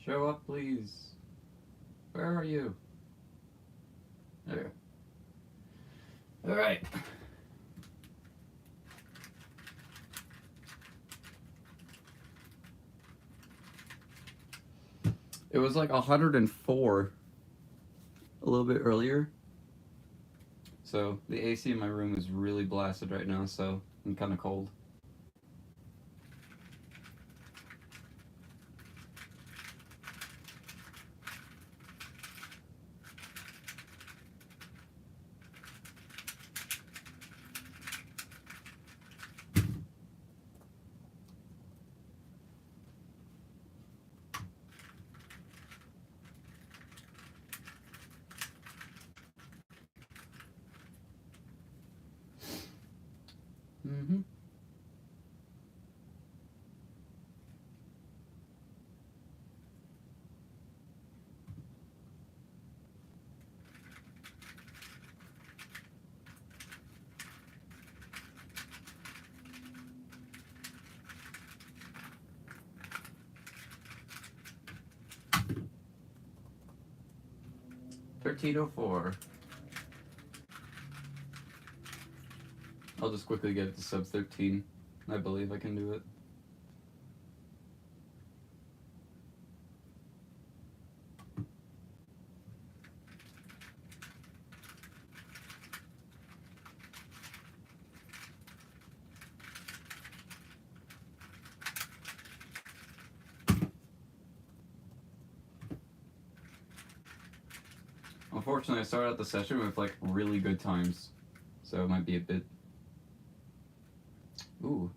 Show up, please. Where are you? There. All right. It was like 104 a little bit earlier. So the AC in my room is really blasted right now, so I'm kind of cold. Mm-hmm. $13.04. I'll just quickly get it to sub 13. I believe I can do it. Unfortunately, I started out the session with like really good times, so it might be a bit. Ooh.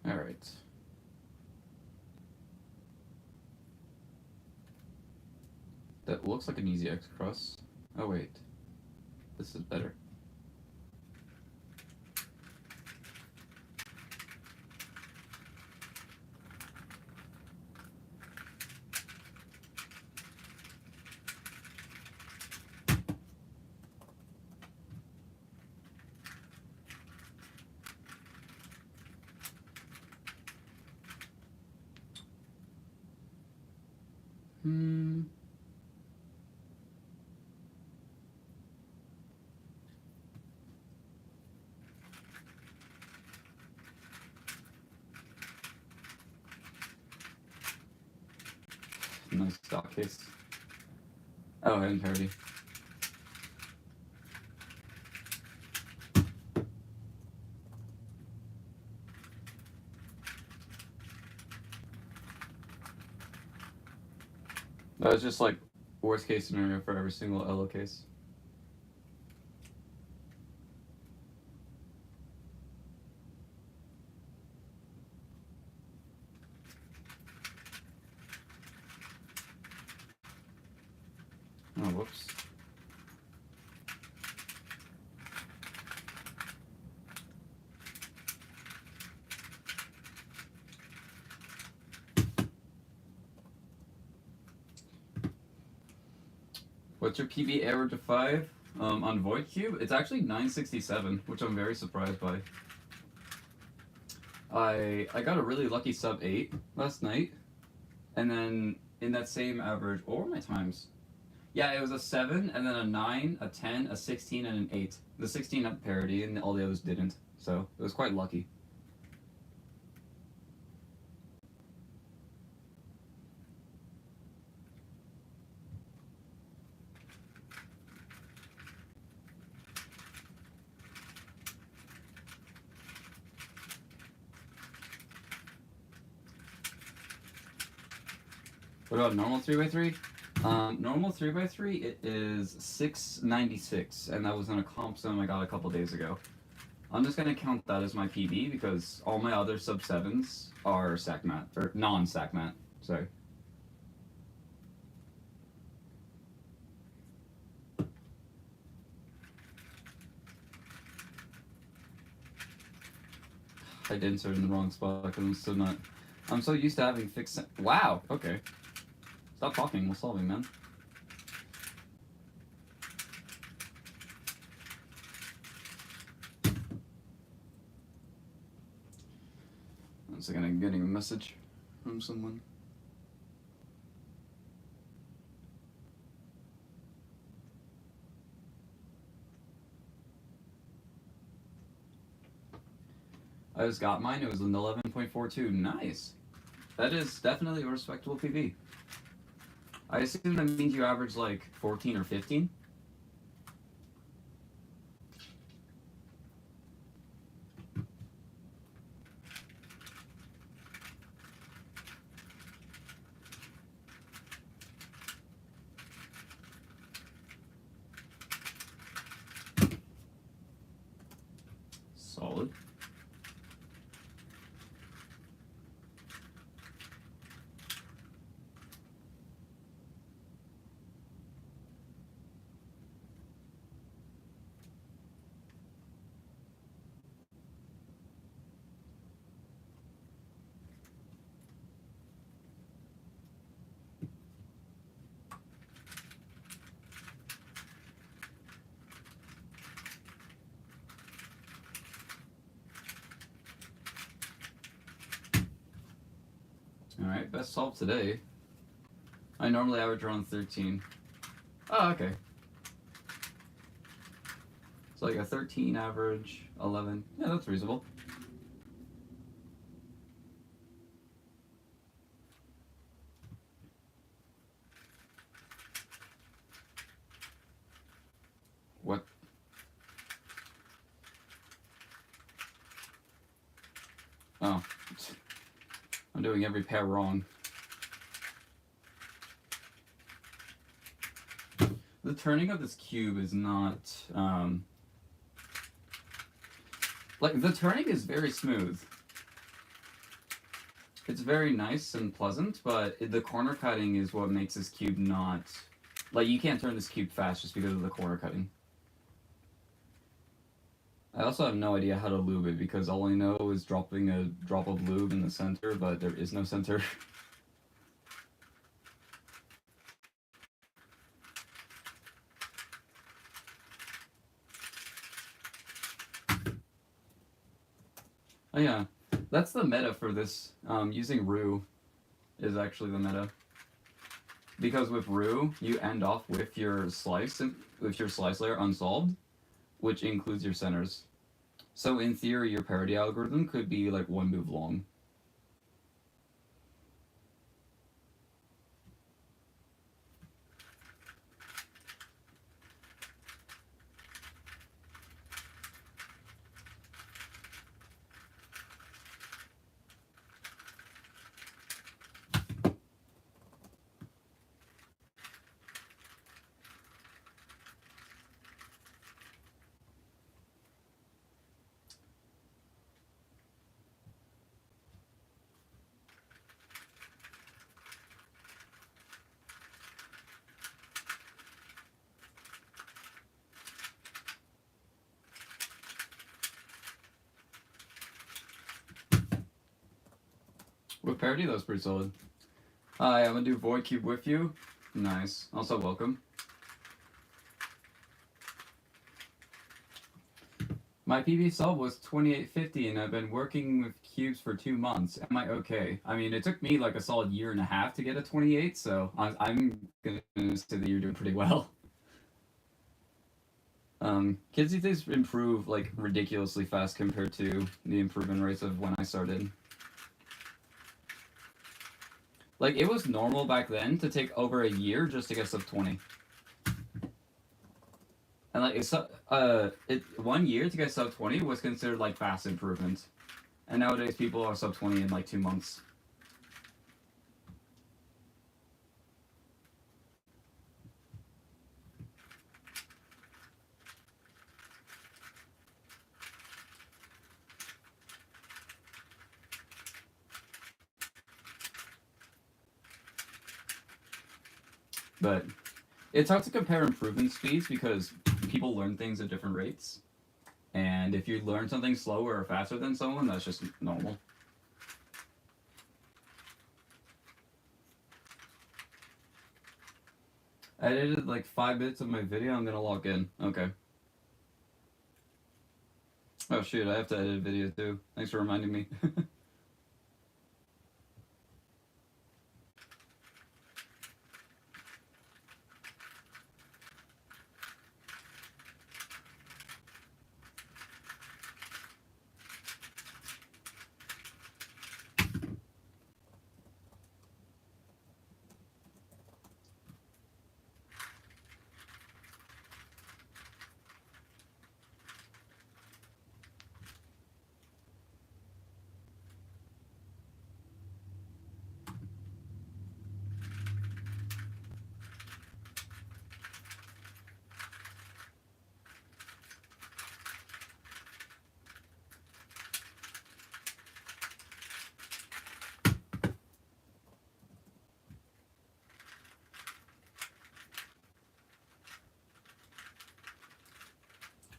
All right. That looks like an easy X cross. Oh wait, this is better. Hmm. Nice stock case. Oh, and parody. That was just like worst case scenario for every single LO case. Oh, whoops. What's your PB average of 5? On Void Cube, it's actually 967, which I'm very surprised by. I got a really lucky sub 8 last night, and then in that same average, what were my times? Yeah, it was a 7, and then a 9, a 10, a 16, and an 8. The 16 had parity, and all the others didn't, so it was quite lucky. What about normal 3x3? Normal 3x3, it is 696, and that was in a comp sim I got a couple days ago. I'm just gonna count that as my PB because all my other sub 7s are sack mat, or non-sack mat, sorry. I did insert in the wrong spot because I'm still not. I'm so used to having fixed. Wow. Okay. Stop talking. We're solving, man. One second. I'm getting a message from someone. I just got mine. It was an 11.42. Nice. That is definitely a respectable PV. I assume that means you average like 14 or 15. Solid. Alright, best solve today. I normally average around 13. Oh, okay. So like a 13 average, 11. Yeah, that's reasonable. What? Oh. I'm doing every pair wrong. The turning of this cube is not, like, the turning is very smooth. It's very nice and pleasant, but the corner cutting is what makes this cube not... Like, you can't turn this cube fast just because of the corner cutting. I also have no idea how to lube it, because all I know is dropping a drop of lube in the center, but there is no center. Oh yeah, that's the meta for this. Using roux is actually the meta. Because with roux, you end off with your slice layer unsolved, which includes your centers. So in theory, your parity algorithm could be like one move long. With parity, that was pretty solid. Hi, I'm gonna do Void Cube with you. Nice. Also, welcome. My PV sub was 2850, and I've been working with cubes for 2 months. Am I okay? I mean, it took me like a solid year and a half to get a 28, so I'm gonna say that you're doing pretty well. Kids these days improve like ridiculously fast compared to the improvement rates of when I started. Like, it was normal back then to take over a year just to get sub 20. And like, it's 1 year to get sub 20 was considered like fast improvement. And nowadays people are sub 20 in like 2 months. But it's hard to compare improvement speeds because people learn things at different rates. And if you learn something slower or faster than someone, that's just normal. I edited like 5 minutes of my video. I'm gonna log in. Okay. Oh shoot, I have to edit a video too. Thanks for reminding me.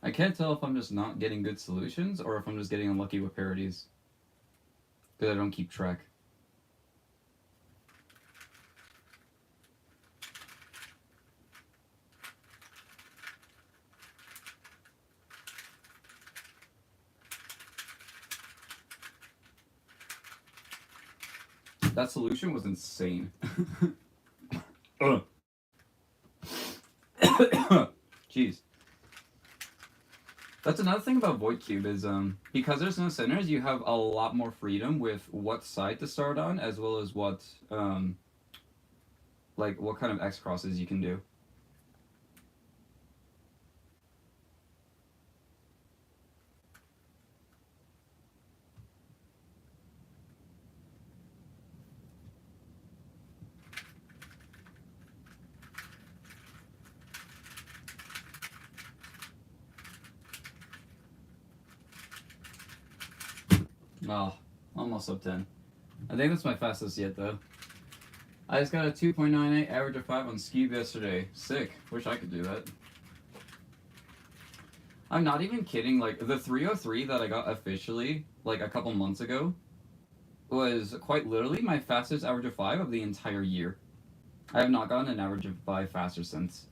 I can't tell if I'm just not getting good solutions or if I'm just getting unlucky with parodies. Because I don't keep track. That solution was insane. Jeez. That's another thing about Void Cube is because there's no centers, you have a lot more freedom with what side to start on, as well as what like what kind of X crosses you can do. Oh, almost sub 10. I think that's my fastest yet, though. I just got a 2.98 average of 5 on Skewb yesterday. Sick. Wish I could do that. I'm not even kidding. Like, the 303 that I got officially, like, a couple months ago, was quite literally my fastest average of 5 of the entire year. I have not gotten an average of 5 faster since.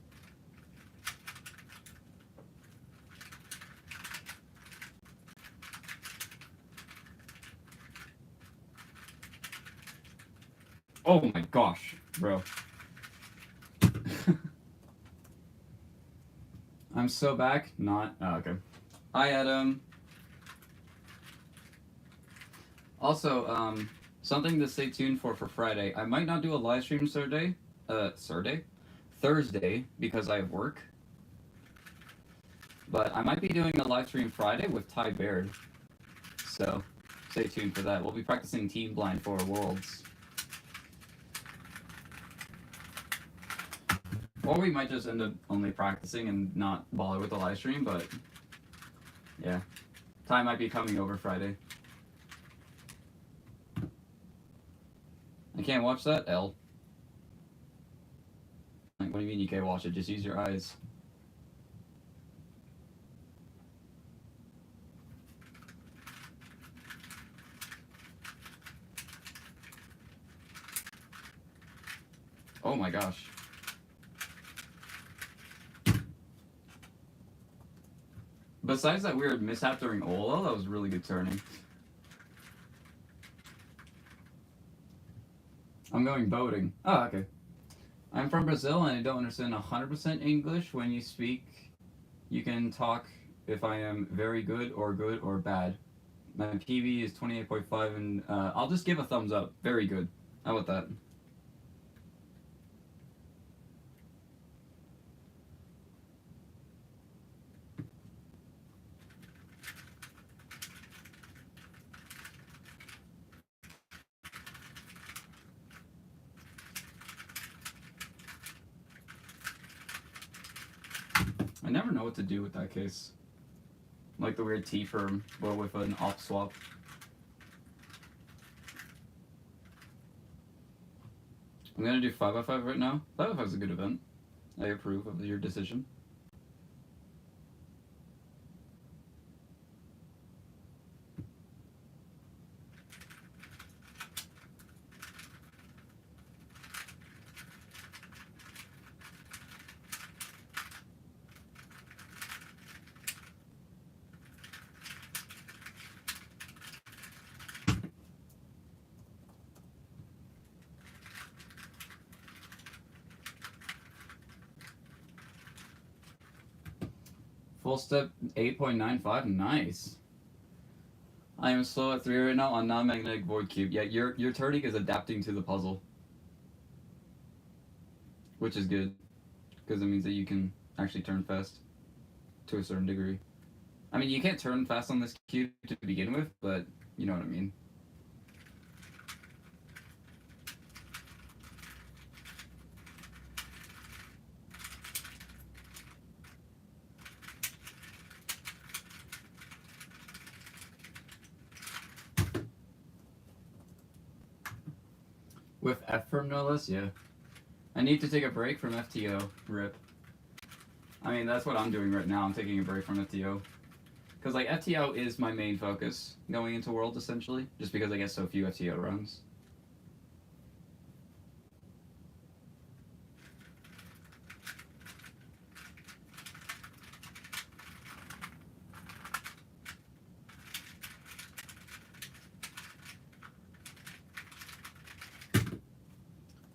Oh my gosh, bro. I'm so back. Not. Oh, okay. Hi, Adam. Also, something to stay tuned for Friday. I might not do a live stream Thursday, because I have work. But I might be doing a live stream Friday with Ty Baird. So, stay tuned for that. We'll be practicing Team Blind for Worlds. Or we might just end up only practicing and not bother with the live stream, but yeah. Ty might be coming over Friday. I can't watch that? L. Like, what do you mean you can't watch it? Just use your eyes. Oh my gosh. Besides that weird mishap during Ola, that was really good turning. I'm going boating. Oh, okay. I'm from Brazil and I don't understand 100% English. When you speak, you can talk if I am very good or bad. My PV is 28.5 and I'll just give a thumbs up. Very good. How about that? I never know what to do with that case. Like the weird T firm, but with an op swap. I'm gonna do 5x5 right now. 5x5 is a good event. I approve of your decision. Full step 8.95. Nice. I am slow at 3 right now on non-magnetic void cube. Yeah, your turning is adapting to the puzzle, which is good because it means that you can actually turn fast to a certain degree. I mean, you can't turn fast on this cube to begin with, but you know what I mean. With F from no less, yeah. I need to take a break from FTO. Rip. I mean, that's what I'm doing right now. I'm taking a break from FTO. Because, like, FTO is my main focus going into World, essentially. Just because I get so few FTO runs.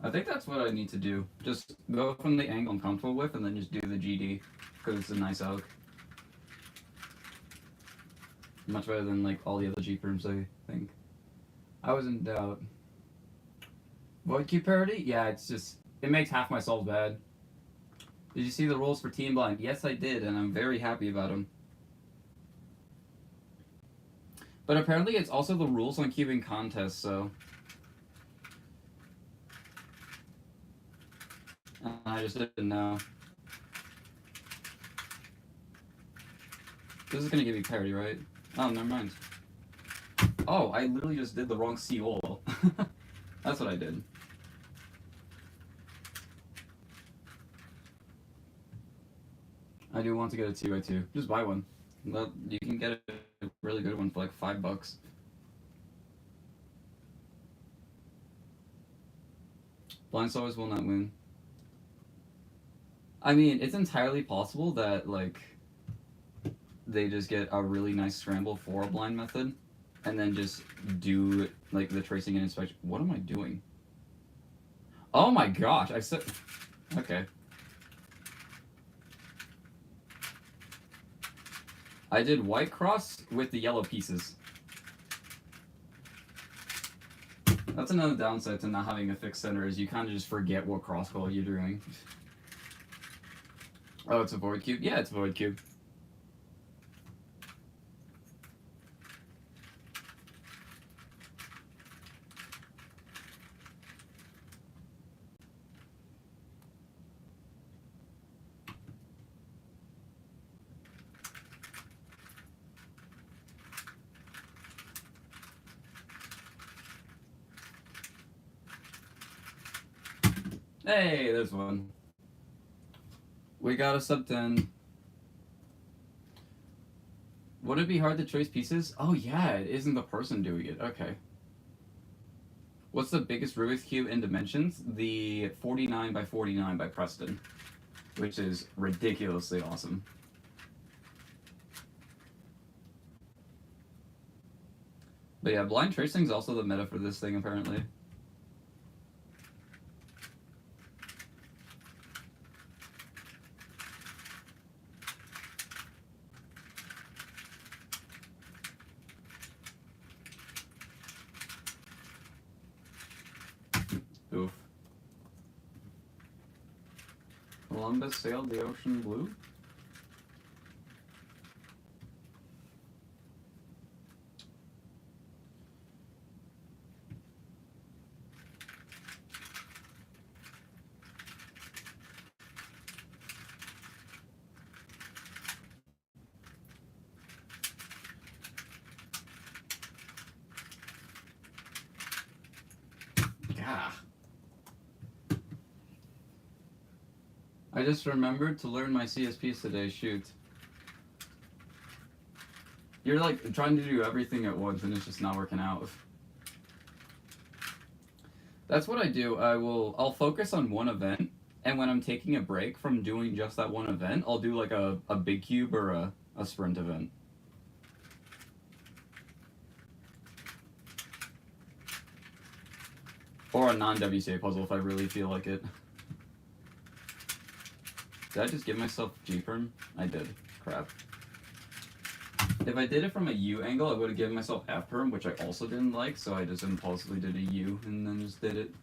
I think that's what I need to do. Just go from the angle I'm comfortable with and then just do the GD. Because it's a nice arc. Much better than, like, all the other G firms, I think. I was in doubt. Void Cube parity? Yeah, it's just... It makes half my solves bad. Did you see the rules for Team Blind? Yes, I did, and I'm very happy about them. But apparently it's also the rules on cubing contests, so... I just didn't know. This is gonna give me parity, right? Oh, never mind. Oh, I literally just did the wrong C-O. That's what I did. I do want to get a 2x2. Just buy one. You can get a really good one for like $5. Blind Stars will not win. I mean, it's entirely possible that, like, they just get a really nice scramble for a blind method, and then just do, like, the tracing and inspection. What am I doing? Oh my gosh, I said... Okay. I did white cross with the yellow pieces. That's another downside to not having a fixed center, is you kind of just forget what cross call you're doing. Oh, it's a void cube? Yeah, it's a void cube. Hey, there's one. We got a sub 10. Would it be hard to trace pieces? Oh yeah, it isn't the person doing it. Okay. What's the biggest Rubik's Cube in dimensions? The 49 by 49 by Preston, which is ridiculously awesome. But yeah, blind tracing is also the meta for this thing, apparently. Oof. Columbus sailed the ocean blue? Gah. I just remembered to learn my CSPs today, shoot. You're like trying to do everything at once and it's just not working out. That's what I do. I'll focus on one event, and when I'm taking a break from doing just that one event, I'll do like a big cube or a sprint event. Or a non-WCA puzzle if I really feel like it. Did I just give myself G-Perm? I did. Crap. If I did it from a U angle, I would have given myself F perm, which I also didn't like, so I just impulsively did a U and then just did it.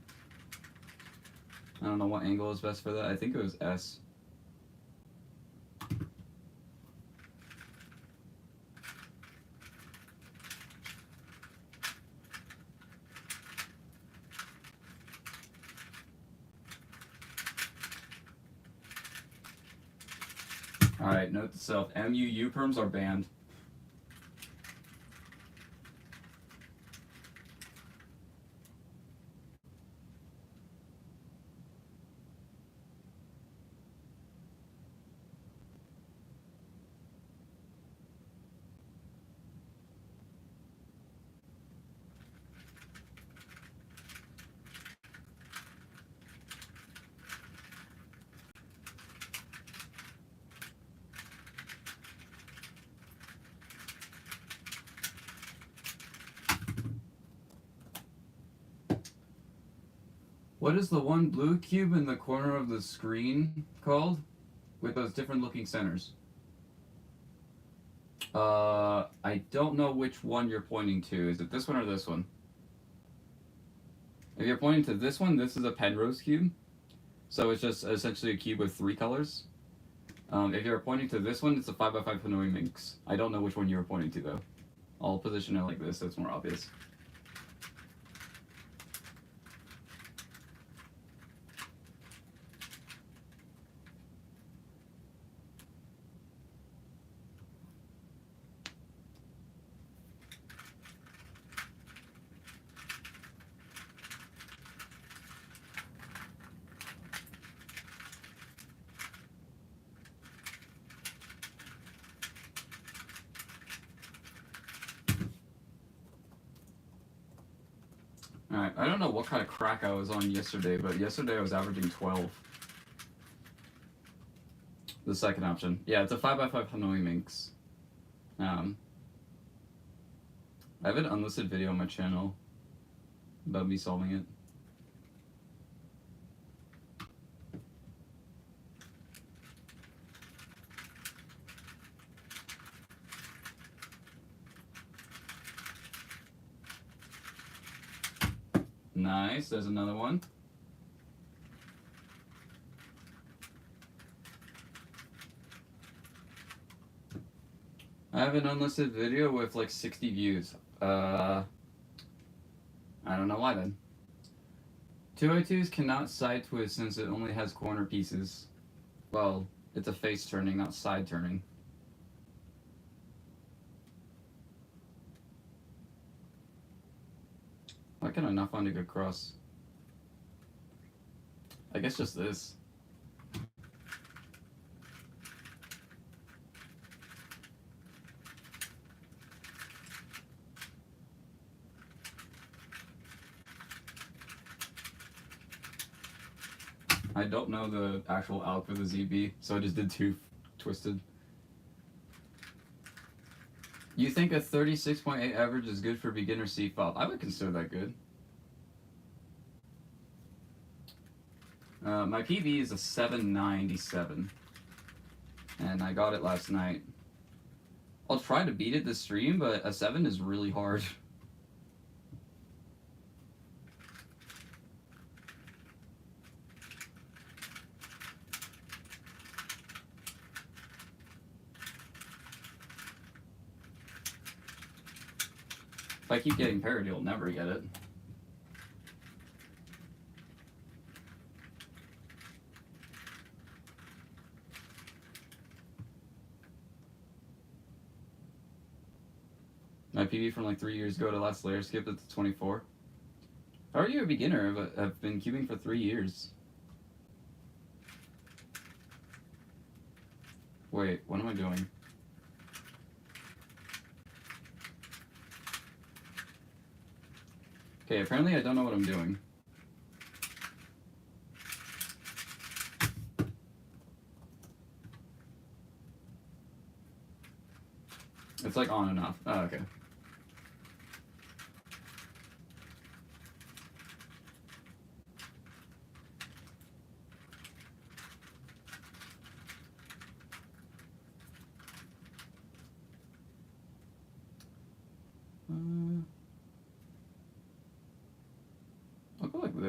I don't know what angle is best for that. I think it was S. Alright, note to self, MUU perms are banned. What is the one blue cube in the corner of the screen called? With those different looking centers. I don't know which one you're pointing to. Is it this one or this one? If you're pointing to this one, this is a Penrose cube. So it's just essentially a cube with 3 colors. If you're pointing to this one, it's a 5x5 Hanoi Minx. I don't know which one you were pointing to though. I'll position it like this so it's more obvious. Alright, I don't know what kind of crack I was on yesterday, but yesterday I was averaging 12. The second option. Yeah, it's a 5x5 Hanoi Minx. I have an unlisted video on my channel about me solving it. Nice, there's another one. I have an unlisted video with like 60 views. I don't know why then. 202s cannot side twist since it only has corner pieces. Well, it's a face turning, not side turning. Why can I not find a good cross? I guess just this. I don't know the actual alc for the ZB, so I just did 2 twisted. You think a 36.8 average is good for beginner C-fop? I would consider that good. My PV is a 797, and I got it last night. I'll try to beat it this stream, but a 7 is really hard. If I keep getting parity, I'll never get it. My PV from like 3 years ago to last layer skip at the 24. How are you a beginner? I've been cubing for 3 years. Wait, what am I doing? Okay, apparently I don't know what I'm doing. It's like on and off. Oh, okay.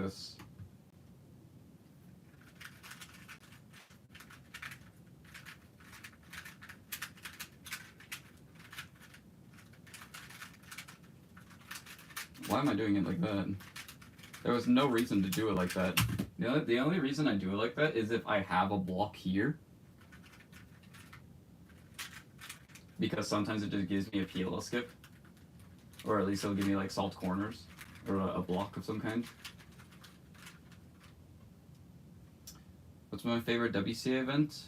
this. Why am I doing it like that? There was no reason to do it like that. The only reason I do it like that is if I have a block here. Because sometimes it just gives me a PLL skip. Or at least it'll give me like solved corners. Or a block of some kind. What's my favorite WCA event?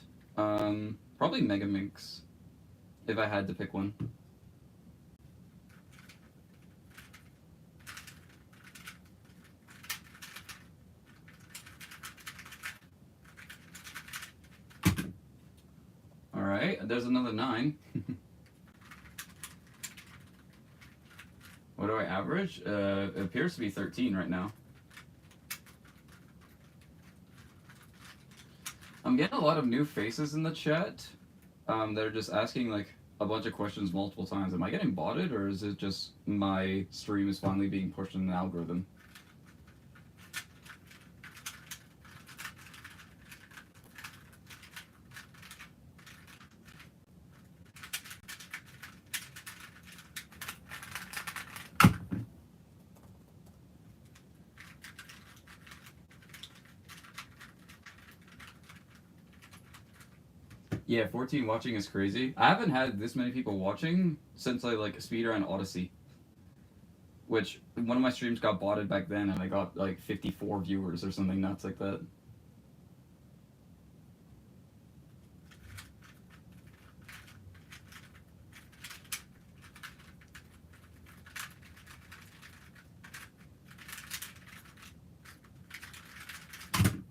Probably Mega Minx. If I had to pick one. Alright, there's another 9. What do I average? It appears to be 13 right now. I'm getting a lot of new faces in the chat. They're just asking like a bunch of questions multiple times. Am I getting botted, or is it just my stream is finally being pushed in an algorithm? Yeah, 14 watching is crazy. I haven't had this many people watching since I like speedrun Odyssey. Which, one of my streams got botted back then and I got like 54 viewers or something nuts like that.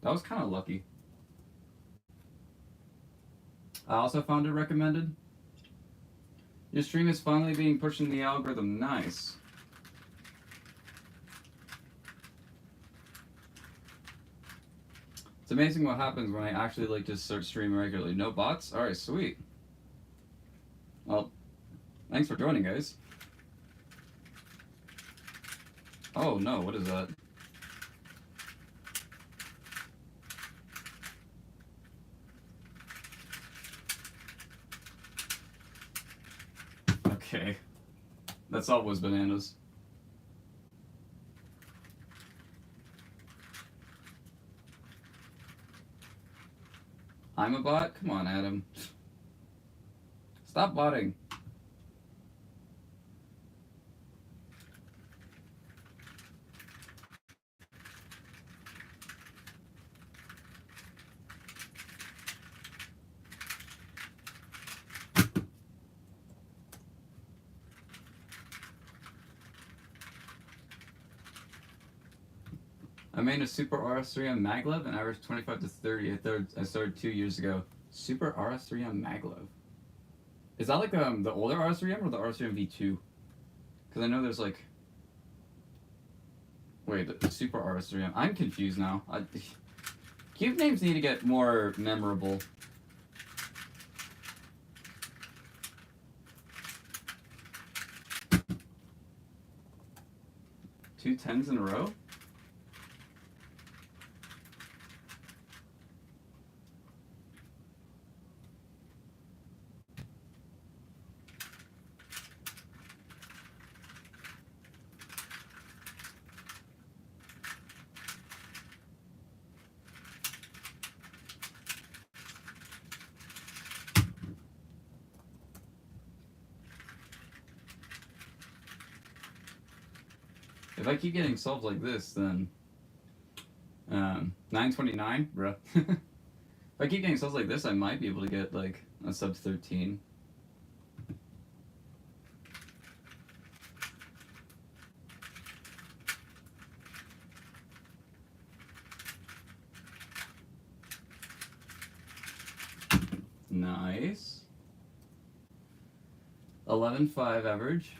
That was kind of lucky. I also found it recommended. Your stream is finally being pushed in the algorithm. Nice. It's amazing what happens when I actually like just start streaming regularly. No bots? Alright, sweet. Well, thanks for joining, guys. Oh no, what is that? Okay. That's all was bananas. I'm a bot? Come on, Adam. Stop botting. I made a Super RS3 on maglev and averaged 25 to 30. I started 2 years ago. Super RS3 on maglev. Is that like the older RS3M or the RS3M V2? Because I know there's like... Wait, the Super RS3M. I'm confused now. Cube names need to get more memorable. Two 10s in a row? If I keep getting solved like this, then 929, bruh. If I keep getting solved like this, I might be able to get like a sub 13. Nice. 11.5 average.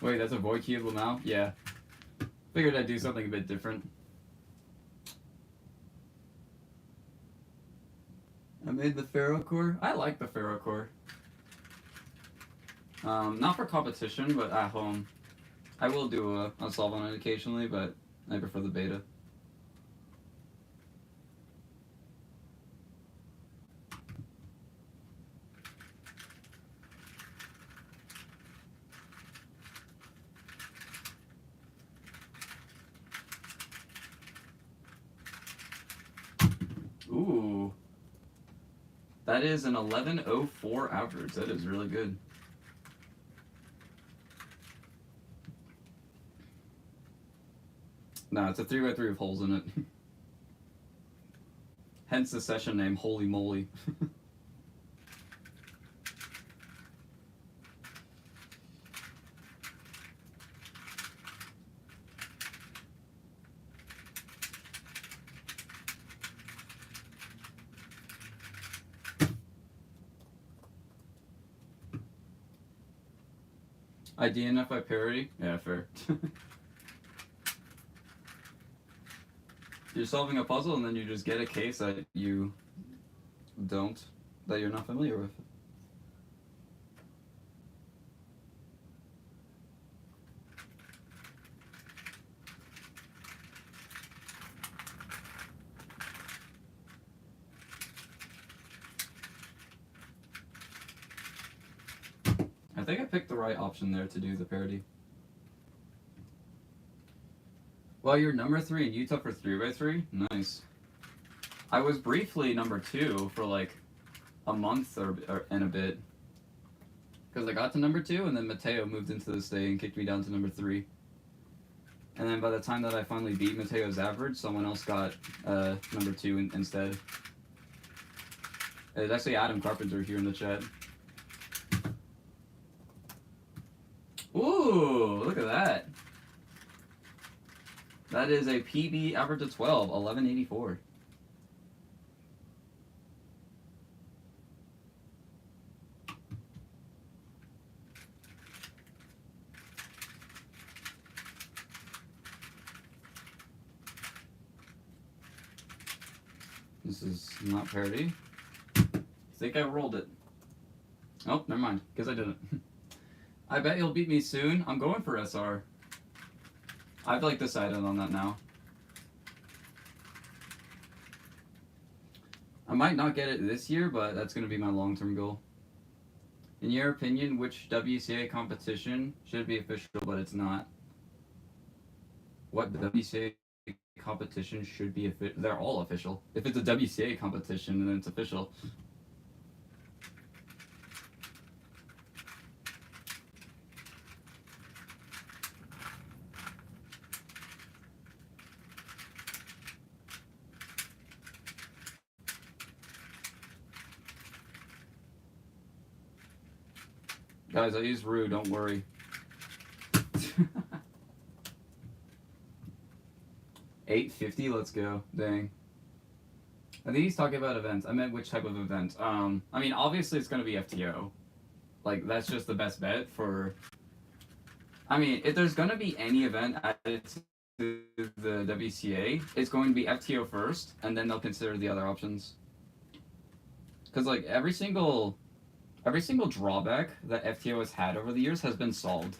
Wait, that's a void cubable now? Yeah. Figured I'd do something a bit different. I made the ferrocore. I like the ferrocore. Not for competition, but at home. I will do a solve on it occasionally, but I prefer the beta. Ooh. That is an 11.04 average. That is really good. No, it's a 3x3 with holes in it. Hence the session name, Holy Moly. I DNF parody? Yeah, fair. You're solving a puzzle and then you just get a case that you don't, that you're not familiar with. I think I picked the right option there to do the parody. Well, you're number 3 in Utah for 3x3? Nice. I was briefly number 2 for like a month and a bit. Because I got to number 2 and then Mateo moved into the state and kicked me down to number 3. And then by the time that I finally beat Mateo's average, someone else got number 2 instead. It's actually Adam Carpenter here in the chat. Ooh, look at that. That is a PB average of 12, 1184. This is not parody. I think I rolled it. Oh, never mind. Guess I didn't. I bet you'll beat me soon. I'm going for SR. I've like decided on that now. I might not get it this year, but that's going to be my long-term goal. In your opinion, which WCA competition should be official, but it's not? What WCA competition should be official? They're all official. If it's a WCA competition, then it's official. Guys, I use Rue, don't worry. $850, let's go. Dang. I think he's talking about events. I meant which type of event. I mean, obviously it's going to be FTO. Like, that's just the best bet for... I mean, if there's going to be any event added to the WCA, it's going to be FTO first, and then they'll consider the other options. Because, like, every single drawback that FTO has had over the years has been solved.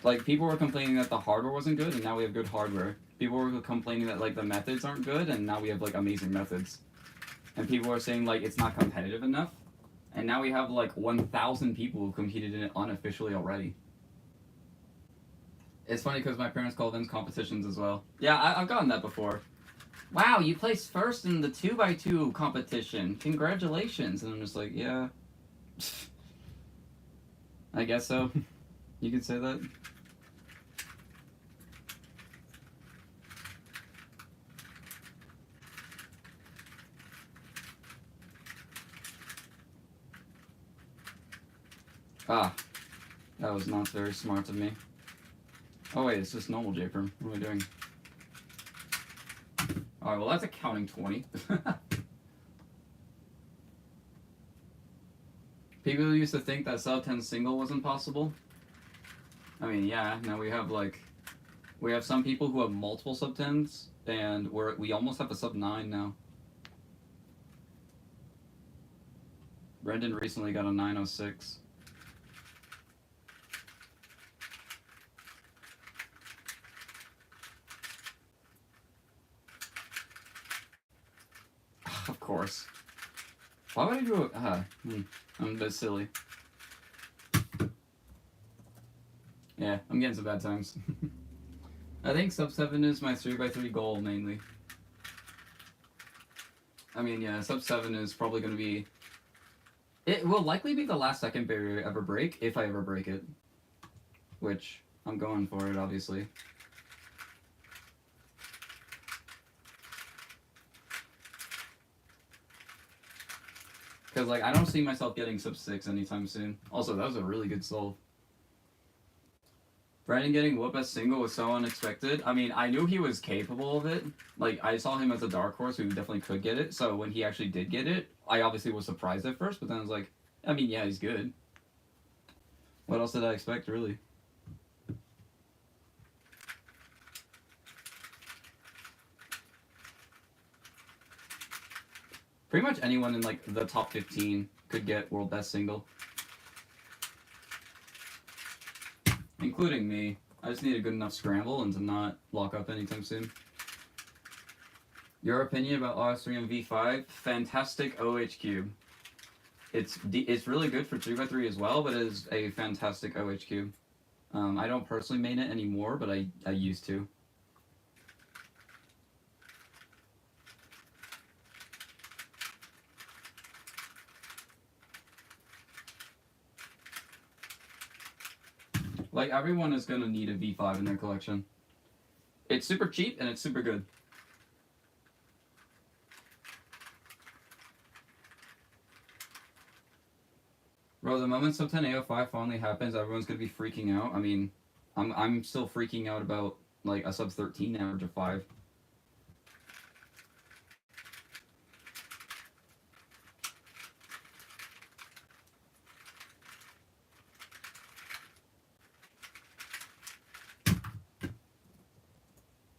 Like, people were complaining that the hardware wasn't good, and now we have good hardware. People were complaining that, like, the methods aren't good, and now we have, like, amazing methods. And people are saying, like, it's not competitive enough, and now we have, like, 1,000 people who competed in it unofficially already. It's funny because my parents call them competitions as well. Yeah, I've gotten that before. Wow, you placed first in the 2x2 competition. Congratulations. And I'm just like, yeah. I guess so. You could say that. Ah, that was not very smart of me. Oh wait, it's just normal J-Perm. What am I doing? Alright, well that's a counting 20. People used to think that sub 10 single wasn't possible. I mean, yeah, now we have some people who have multiple sub 10s, and we almost have a sub 9 now. Brendan recently got a 906. Of course. Why would I do it? I'm a bit silly. Yeah, I'm getting some bad times. I think sub 7 is my 3x3 goal mainly. I mean, yeah, sub 7 is probably going to be... It will likely be the last second barrier I ever break, if I ever break it. Which, I'm going for it, obviously. Because, like, I don't see myself getting sub 6 anytime soon. Also, that was a really good solve. Brandon getting whoop as single was so unexpected. I mean, I knew he was capable of it. Like, I saw him as a dark horse who definitely could get it. So when he actually did get it, I obviously was surprised at first. But then I was like, I mean, yeah, he's good. What else did I expect, really? Pretty much anyone in, like, the top 15 could get world best single. Including me. I just need a good enough scramble and to not lock up anytime soon. Your opinion about OS3 and V5? Fantastic OH cube. It's really good for 3x3 as well, but it is a fantastic OH cube. I don't personally main it anymore, but I used to. Like, everyone is going to need a V5 in their collection. It's super cheap and it's super good. Bro, the moment sub 10 AO5 finally happens, everyone's going to be freaking out. I mean, I'm still freaking out about, like, a sub 13 average of 5.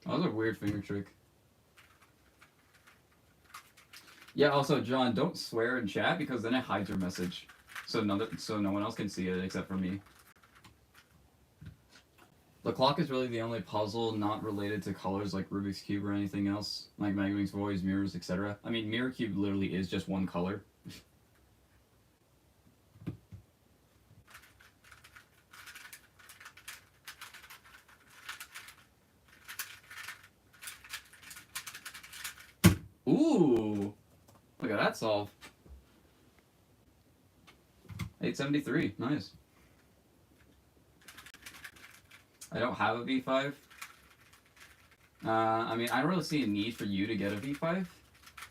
That was a weird finger trick. Yeah, also, John, don't swear in chat because then it hides your message. So no one else can see it except for me. The clock is really the only puzzle not related to colors like Rubik's Cube or anything else, like Megaminx Voids, mirrors, etc. I mean, Mirror Cube literally is just one color. Ooh! Look at that solve. 873, nice. I don't have a V5. I mean, I don't really see a need for you to get a V5,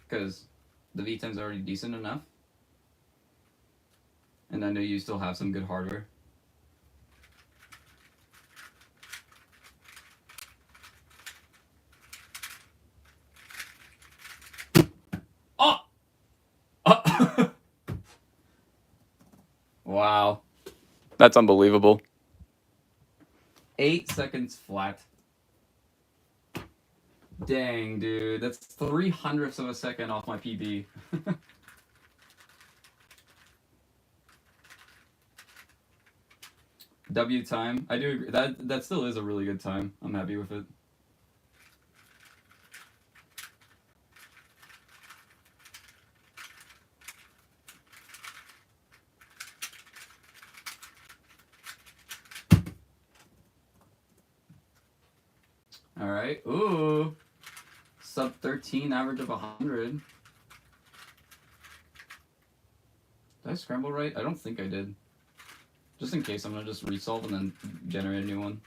because the V10's already decent enough. And I know you still have some good hardware. Oh! Oh! Wow. That's unbelievable. 8 seconds flat. Dang, dude. That's 3/100ths of a second off my PB. W time. I do agree. That still is a really good time. I'm happy with it. Alright. Ooh. Sub 13, average of 100. Did I scramble right? I don't think I did. Just in case, I'm going to just resolve and then generate a new one.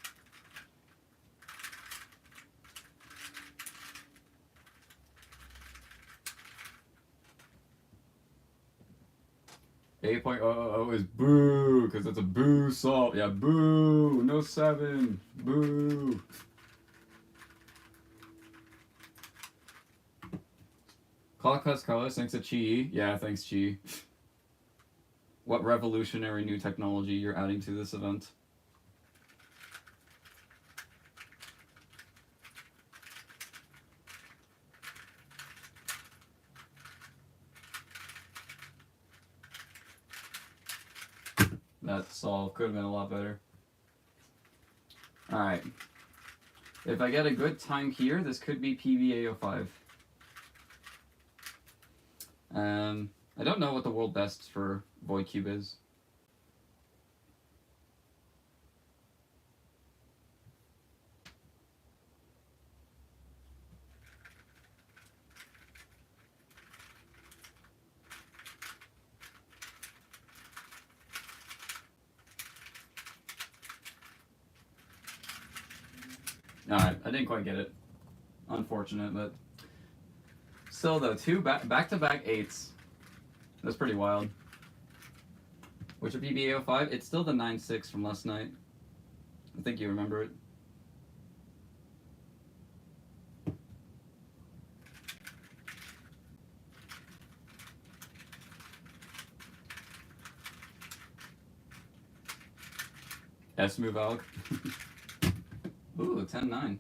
.000 is boo, because it's a boo solve. Yeah, boo. No 7. Boo. Clock has colors thanks to Chi. Yeah, thanks Chi. What revolutionary new technology you're adding to this event? That solve could have been a lot better. Alright. If I get a good time here, this could be PBA05. I don't know what the world best for Void Cube is. Alright, I didn't quite get it. Unfortunate, but still though, two back-to-back 8s. That's pretty wild. Which would be BA05? It's still the 9-6 from last night. I think you remember it. S-move Alec. Ooh, 10-9.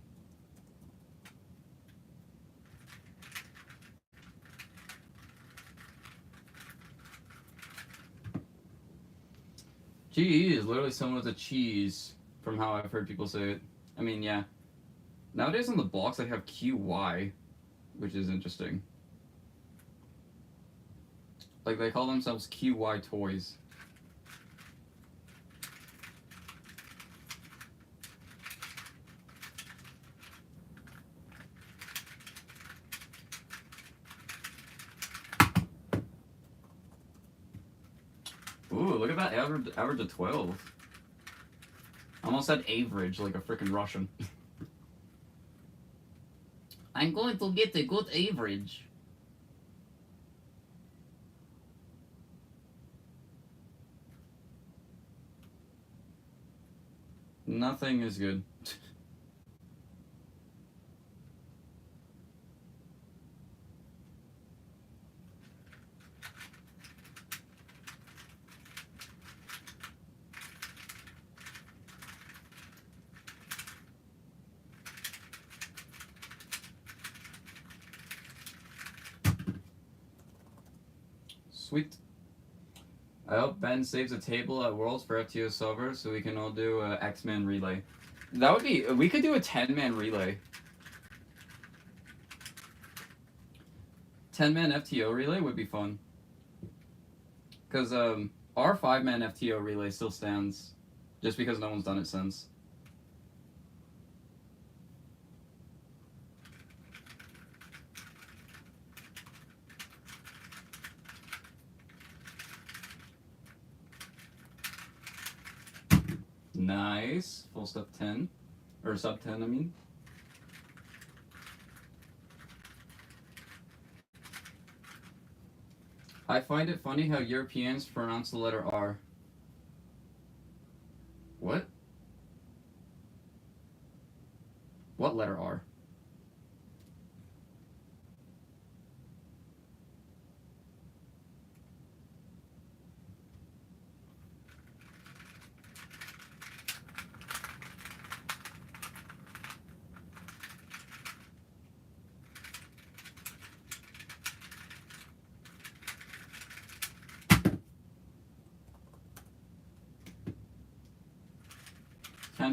GE is literally similar to cheese, from how I've heard people say it. I mean, yeah. Nowadays on the box they have QY, which is interesting. Like, they call themselves QY Toys. Ooh, look at that average of 12. Almost said average, like a freaking Russian. I'm going to get a good average. Nothing is good. Sweet. I hope Ben saves a table at Worlds for FTO server so we can all do a X-Man relay. That would be... We could do a 10-man relay. 10-man FTO relay would be fun. Because our 5-man FTO relay still stands. Just because no one's done it since. Nice. Full step 10. Or sub 10, I mean. I find it funny how Europeans pronounce the letter R. What? What letter R?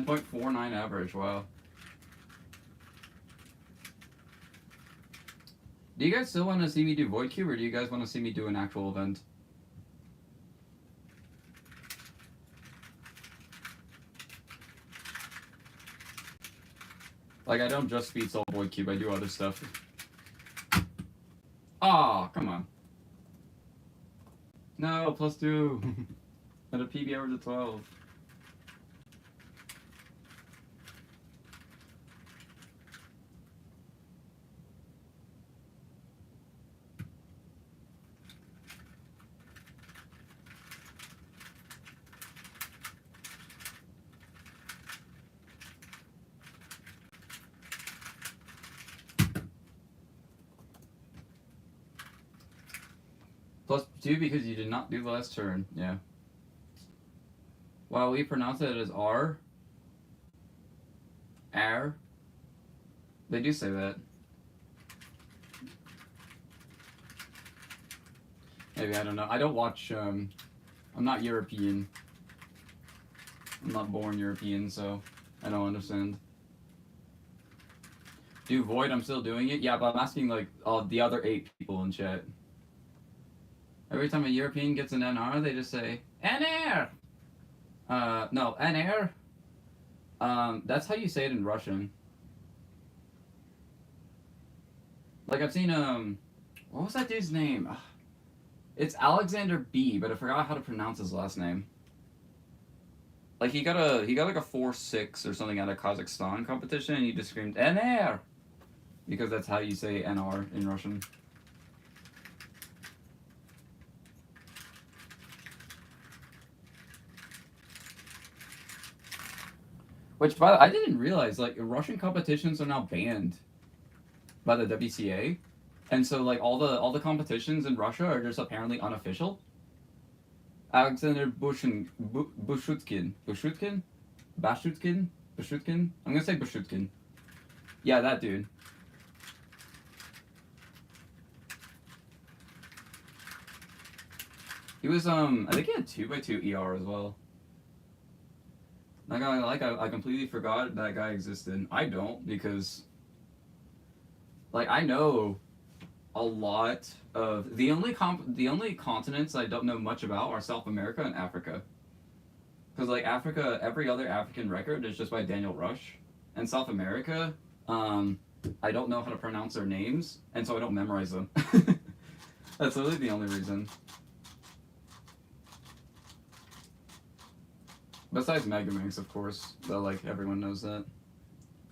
.49 average, wow. Do you guys still want to see me do Void Cube, or do you guys want to see me do an actual event? Like, I don't just speed solve Void Cube, I do other stuff. Aw, oh, come on. No, +2. At a PB average of 12. +2 because you did not do the last turn, yeah. Wow, we pronounce it as R. R. They do say that. Maybe, I don't know. I don't watch, I'm not European. I'm not born European, so I don't understand. Do Void, I'm still doing it? Yeah, but I'm asking, like, the other 8 people in chat. Every time a European gets an NR, they just say, NR! No, NR? That's how you say it in Russian. Like, I've seen, what was that dude's name? It's Alexander B, but I forgot how to pronounce his last name. Like, he got like a 4-6 or something at a Kazakhstan competition, and he just screamed, NR! Because that's how you say NR in Russian. Which, by the way, I didn't realize, like, Russian competitions are now banned by the WCA. And so, like, all the competitions in Russia are just apparently unofficial. Alexander Bushutkin? I'm gonna say Bushutkin. Yeah, that dude. He was, I think he had 2x2 ER as well. I completely forgot that guy existed. I don't, because, like, I know a lot of the only continents I don't know much about are South America and Africa. Because, like, Africa, every other African record is just by Daniel Rush, and South America, I don't know how to pronounce their names, and so I don't memorize them. That's literally the only reason. Besides Megaminx, of course, though, like, everyone knows that.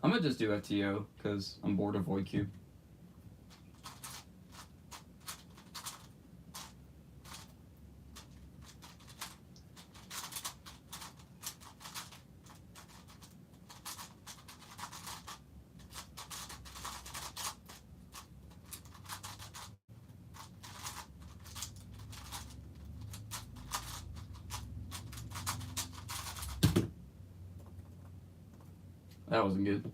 I'm gonna just do FTO, because I'm bored of Void Cube. That wasn't good.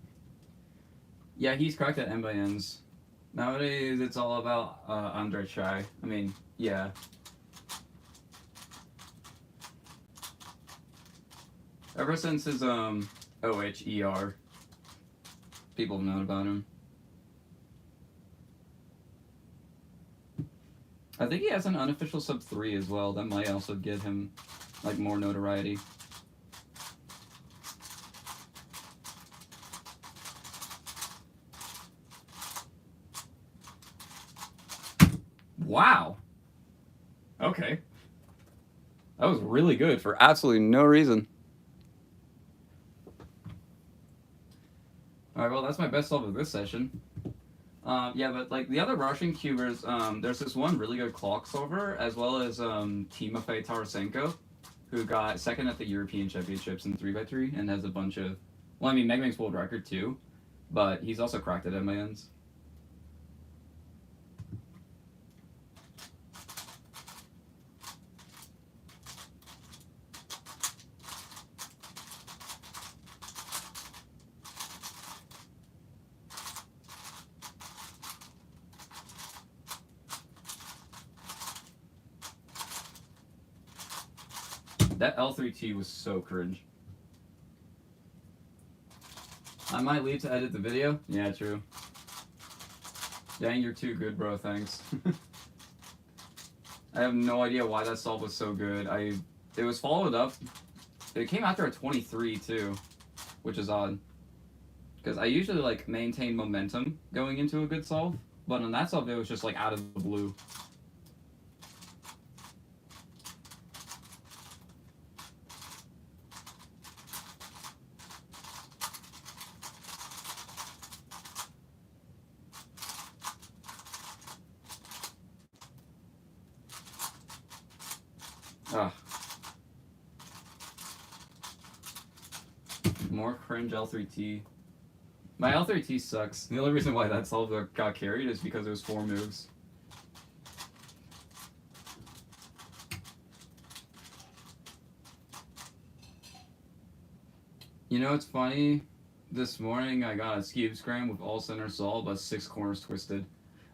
Yeah, he's cracked at MBNs. Nowadays, it's all about Andre Chai. I mean, yeah. Ever since his OHER, people have known about him. I think he has an unofficial sub 3 as well. That might also get him, like, more notoriety. Wow. Okay. That was really good for absolutely no reason. Alright, well, that's my best solve of this session. Yeah, but, like, the other Russian cubers, there's this one really good clock solver, as well as Timofey Tarasenko, who got second at the European Championships in 3x3, and has a bunch of, well, I mean, Megaminx world record too, but he's also cracked at MINs. That L3T was so cringe. I might leave to edit the video. Yeah, true. Dang, you're too good, bro. Thanks. I have no idea why that solve was so good. It was followed up. It came after a 23 too, which is odd. Because I usually, like, maintain momentum going into a good solve, but on that solve it was just, like, out of the blue. Ugh. More cringe L3T. My L3T sucks. The only reason why that solve got carried is because it was 4 moves. You know, it's funny. This morning I got a cube scram with all center solve but 6 corners twisted.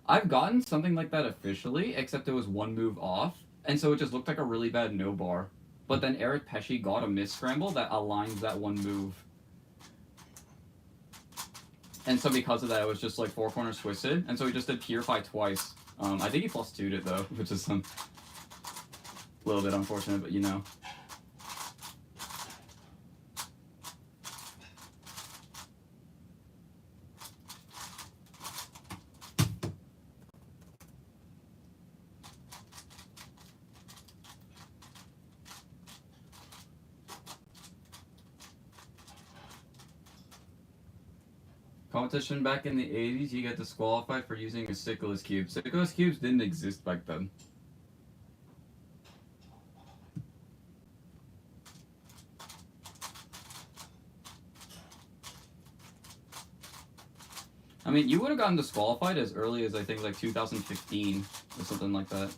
I've gotten something like that officially, except it was 1 move off, and so it just looked like a really bad no bar. But then Eric Pesci got a miss scramble that aligns that 1 move. And so because of that, it was just like 4 corners twisted, and so he just did Purify twice. I think he plus 2'd it though, which is some A little bit unfortunate, but you know. Competition back in the 80s, you get disqualified for using a stickless cube. Stickless cubes didn't exist back then. I mean, you would have gotten disqualified as early as I think like 2015 or something like that.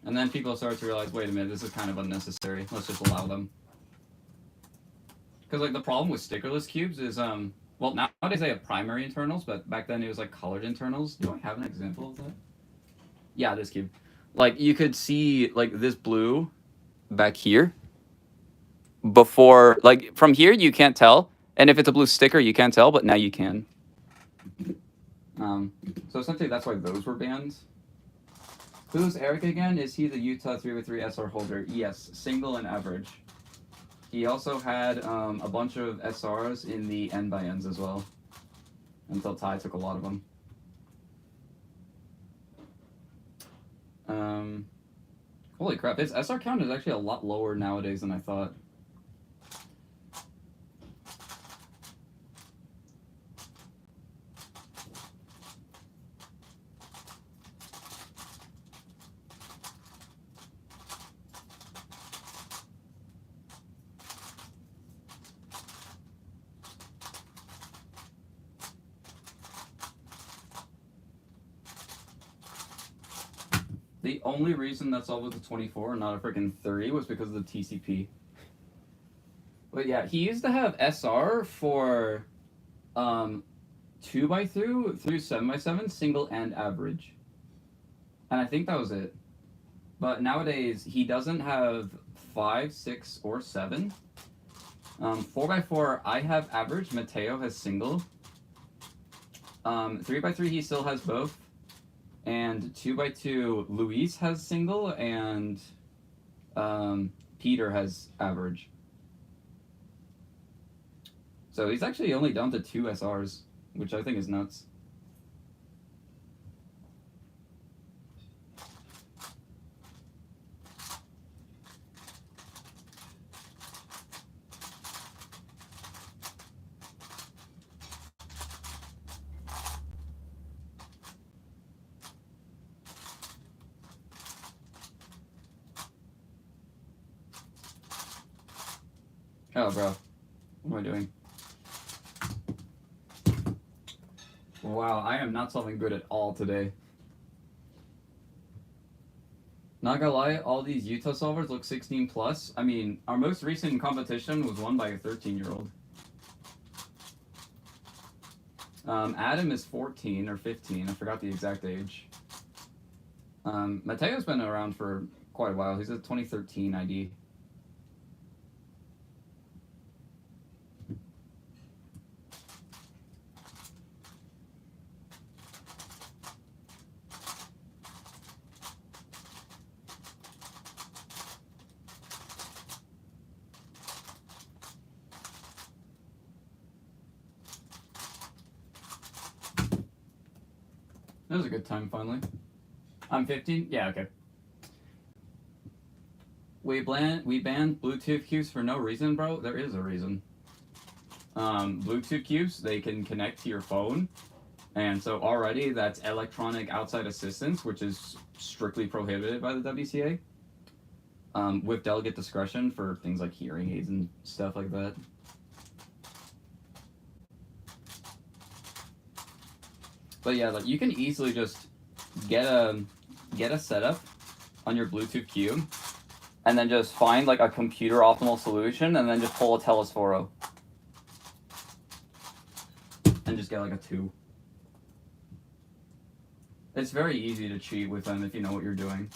And then people started to realize, wait a minute, this is kind of unnecessary. Let's just allow them. Because like the problem with stickerless cubes is, well, nowadays they have primary internals, but back then it was like colored internals. Do I have an example of that? Yeah, this cube. Like you could see like this blue back here. Before, like from here you can't tell, and if it's a blue sticker you can't tell, but now you can. So essentially that's why those were banned. Who's Eric again? Is he the Utah 3x3 SR holder? Yes, single and average. He also had a bunch of SRs in the N by Ns as well, until Ty took a lot of them. Holy crap, his SR count is actually a lot lower nowadays than I thought. The only reason that's all with the 24 and not a freaking 30 was because of the TCP. But yeah, he used to have SR for 2x through 7x7, single and average. And I think that was it. But nowadays, he doesn't have 5, 6, or 7. 4x4, I have average. Mateo has single. 3x3, he still has both. And 2x2, Luis has single, and Peter has average. So he's actually only down to 2 SRs, which I think is nuts. Oh, bro. What am I doing? Wow, I am not solving good at all today. Not gonna lie, all these Utah solvers look 16 plus. I mean, our most recent competition was won by a 13-year-old. Adam is 14 or 15. I forgot the exact age. Mateo's been around for quite a while. He's a 2013 ID. That was a good time, finally. I'm 15? Yeah, okay. We banned Bluetooth cubes for no reason, bro. There is a reason. Bluetooth cubes, they can connect to your phone. And so already that's electronic outside assistance, which is strictly prohibited by the WCA. With delegate discretion for things like hearing aids and stuff like that. But yeah, like you can easily just get a setup on your Bluetooth cube, and then just find like a computer optimal solution, and then just pull a Telesforo, and just get like a 2. It's very easy to cheat with them if you know what you're doing.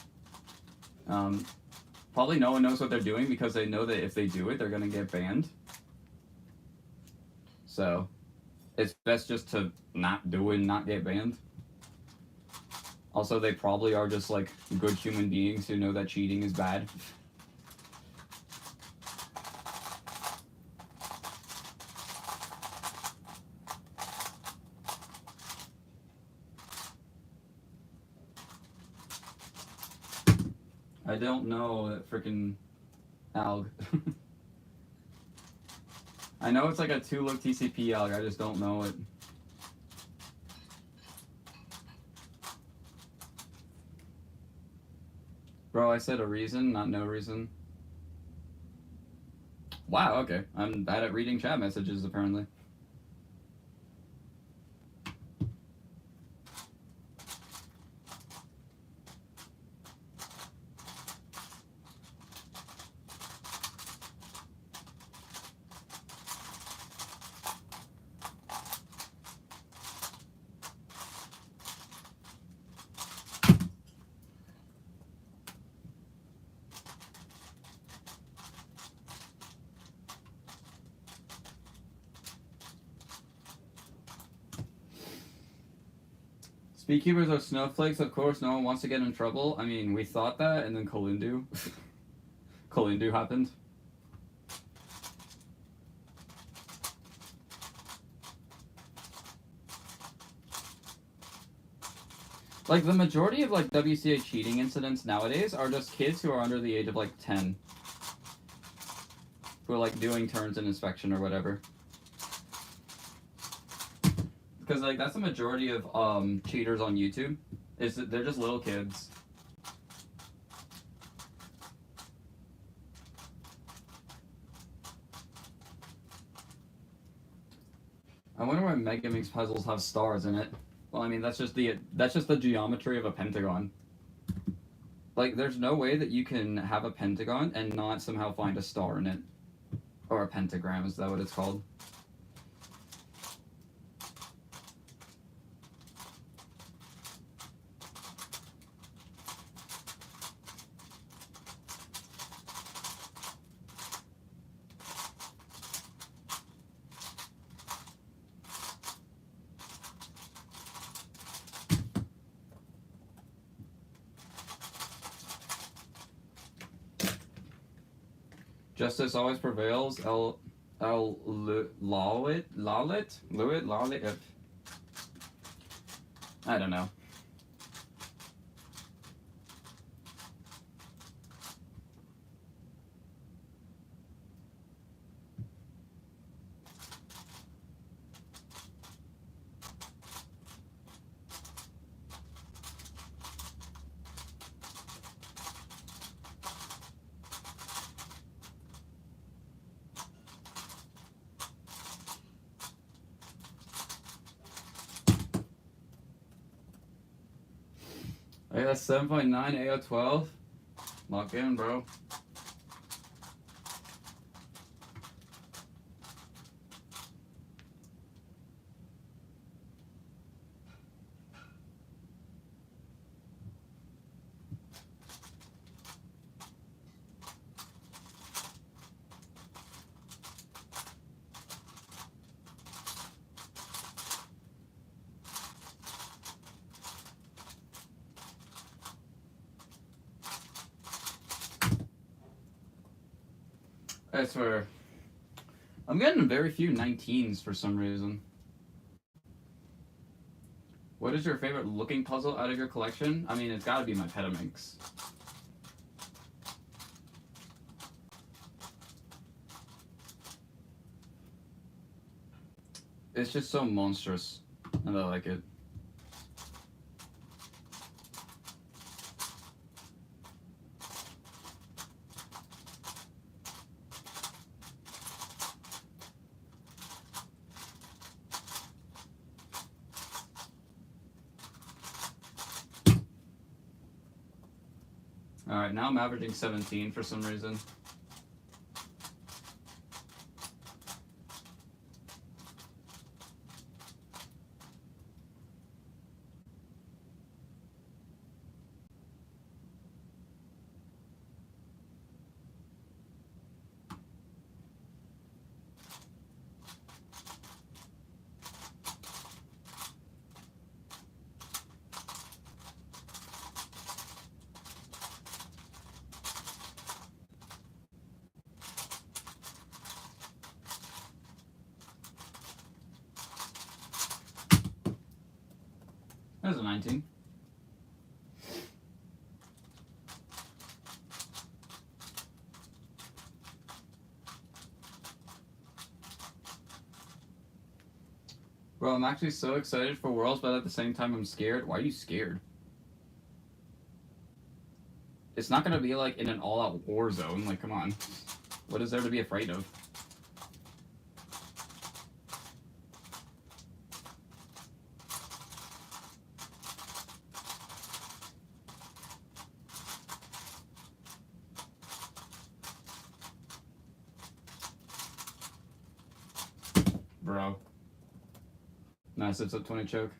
Probably no one knows what they're doing because they know that if they do it, they're gonna get banned. So it's best just to not do it and not get banned. Also, they probably are just like good human beings who know that cheating is bad. I don't know that freaking alg. I know it's like a 2-look TCP alg, I just don't know it. Bro, I said a reason, not no reason. Wow, okay. I'm bad at reading chat messages, apparently. Speedkeepers are snowflakes, of course. No one wants to get in trouble. I mean, we thought that, and then Kolindu. Kolindu happened. Like, the majority of, like, WCA cheating incidents nowadays are just kids who are under the age of, like, 10. Who are, like, doing turns and inspection or whatever. Because, like, that's the majority of cheaters on YouTube. Is that they're just little kids. I wonder why Megamix puzzles have stars in it. Well, I mean, that's just the geometry of a pentagon. Like, there's no way that you can have a pentagon and not somehow find a star in it. Or a pentagram, is that what it's called? Justice always prevails. Lawlet? I don't know. Hey, that's 7.9 AO12. Lock in, bro. I swear. I'm getting very few 19s for some reason. What is your favorite looking puzzle out of your collection? I mean, it's gotta be my Petaminx. It's just so monstrous, and I like it. Alright, now I'm averaging 17 for some reason. There's a 19. Bro, I'm actually so excited for Worlds, but at the same time I'm scared. Why are you scared? It's not gonna be like in an all-out war zone. Like, come on. What is there to be afraid of? Bro. Massive sub 20 choke.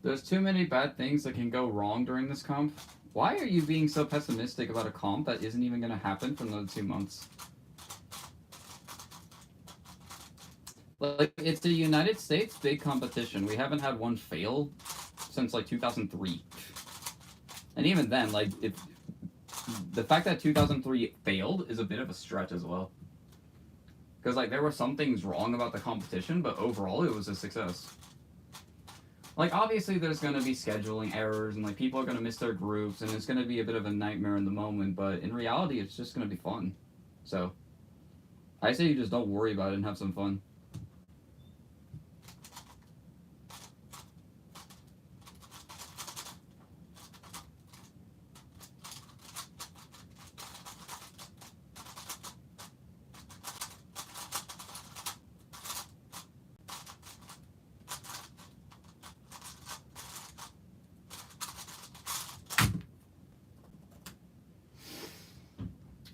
There's too many bad things that can go wrong during this comp. Why are you being so pessimistic about a comp that isn't even going to happen for another 2 months? Like, it's the United States big competition. We haven't had one fail since, like, 2003. And even then, like, the fact that 2003 failed is a bit of a stretch as well. Because, like, there were some things wrong about the competition, but overall it was a success. Like, obviously there's going to be scheduling errors, and, like, people are going to miss their groups, and it's going to be a bit of a nightmare in the moment, but in reality, it's just going to be fun. So, I say you just don't worry about it and have some fun.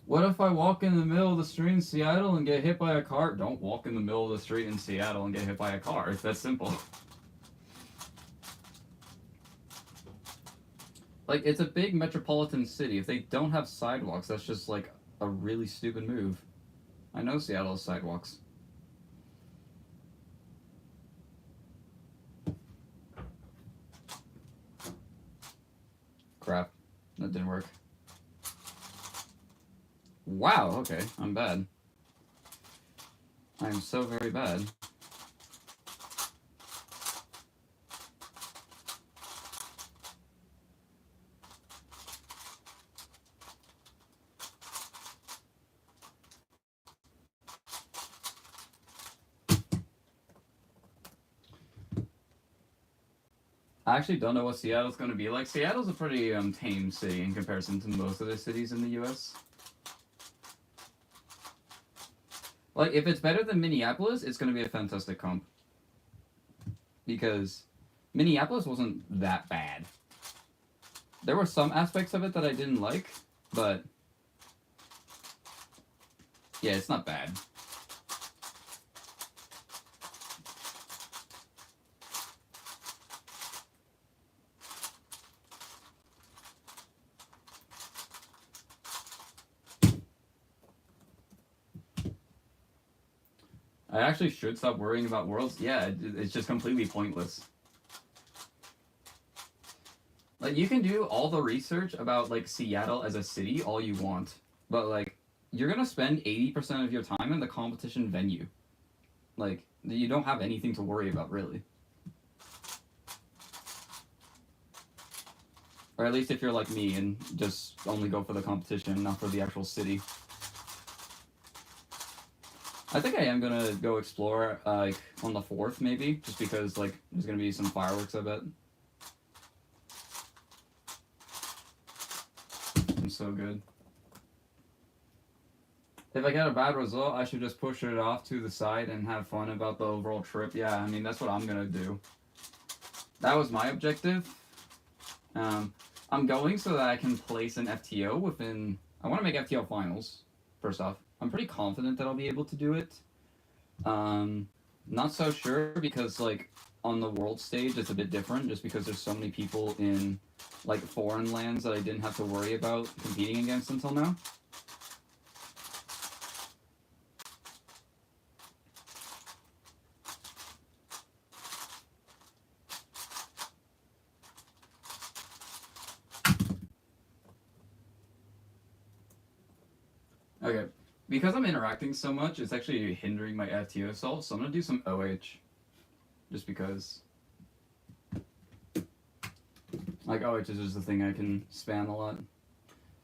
What if I walk in the middle of the street in Seattle and get hit by a car? Don't walk in the middle of the street in Seattle and get hit by a car. It's that simple. Like, it's a big metropolitan city. If they don't have sidewalks, that's just, like, a really stupid move. I know Seattle has sidewalks. Crap. That didn't work. Wow, okay. I'm bad. I'm so very bad. I actually don't know what Seattle's going to be like. Seattle's a pretty tame city in comparison to most of the cities in the U.S. Like, if it's better than Minneapolis, it's going to be a fantastic comp. Because Minneapolis wasn't that bad. There were some aspects of it that I didn't like, but yeah, it's not bad. I actually should stop worrying about Worlds. Yeah, it's just completely pointless. Like, you can do all the research about, like, Seattle as a city all you want, but, like, you're gonna spend 80% of your time in the competition venue. Like, you don't have anything to worry about, really. Or at least if you're like me and just only go for the competition, not for the actual city. I think I am gonna go explore, like, on the 4th, maybe, just because, like, there's gonna be some fireworks, I bet. I'm so good. If I get a bad result, I should just push it off to the side and have fun about the overall trip. Yeah, I mean, that's what I'm gonna do. That was my objective. I'm going so that I can place an FTO within... I want to make FTO finals, first off. I'm pretty confident that I'll be able to do it. Not so sure because, like, on the world stage, it's a bit different just because there's so many people in, like, foreign lands that I didn't have to worry about competing against until now. Okay. Because I'm interacting so much, it's actually hindering my FTO assault, so I'm gonna do some OH. Just because. Like, OH is just a thing I can spam a lot.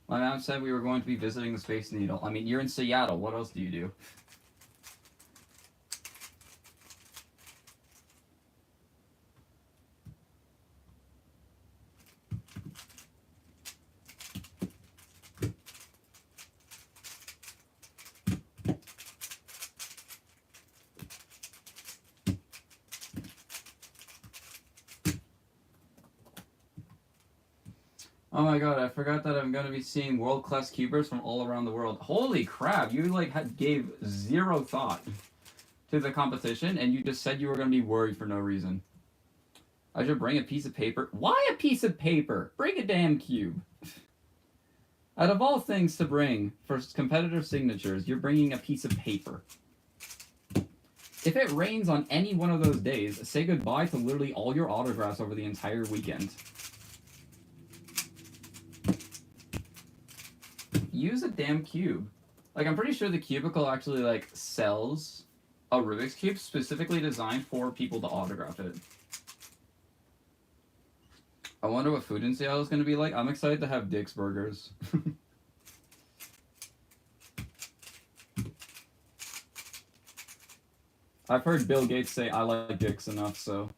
My mom said we were going to be visiting the Space Needle. I mean, you're in Seattle. What else do you do? Oh my god, I forgot that I'm gonna be seeing world-class cubers from all around the world. Holy crap, you like gave zero thought to the competition and you just said you were gonna be worried for no reason. I should bring a piece of paper. Why a piece of paper? Bring a damn cube. Out of all things to bring for competitor signatures, you're bringing a piece of paper. If it rains on any one of those days, say goodbye to literally all your autographs over the entire weekend. Use a damn cube. Like, I'm pretty sure the Cubicle actually, like, sells a Rubik's Cube specifically designed for people to autograph it. I wonder what food in Seattle is going to be like. I'm excited to have Dick's Burgers. I've heard Bill Gates say I like Dick's enough, so...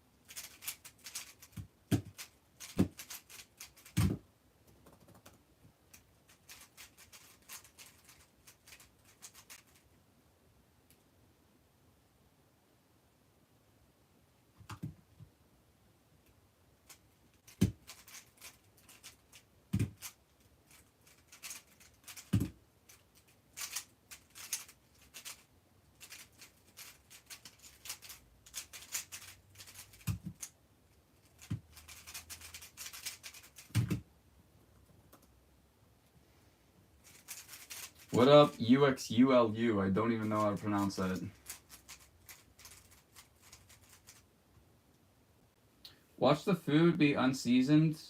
What up, UXULU? I don't even know how to pronounce that. Watch the food be unseasoned.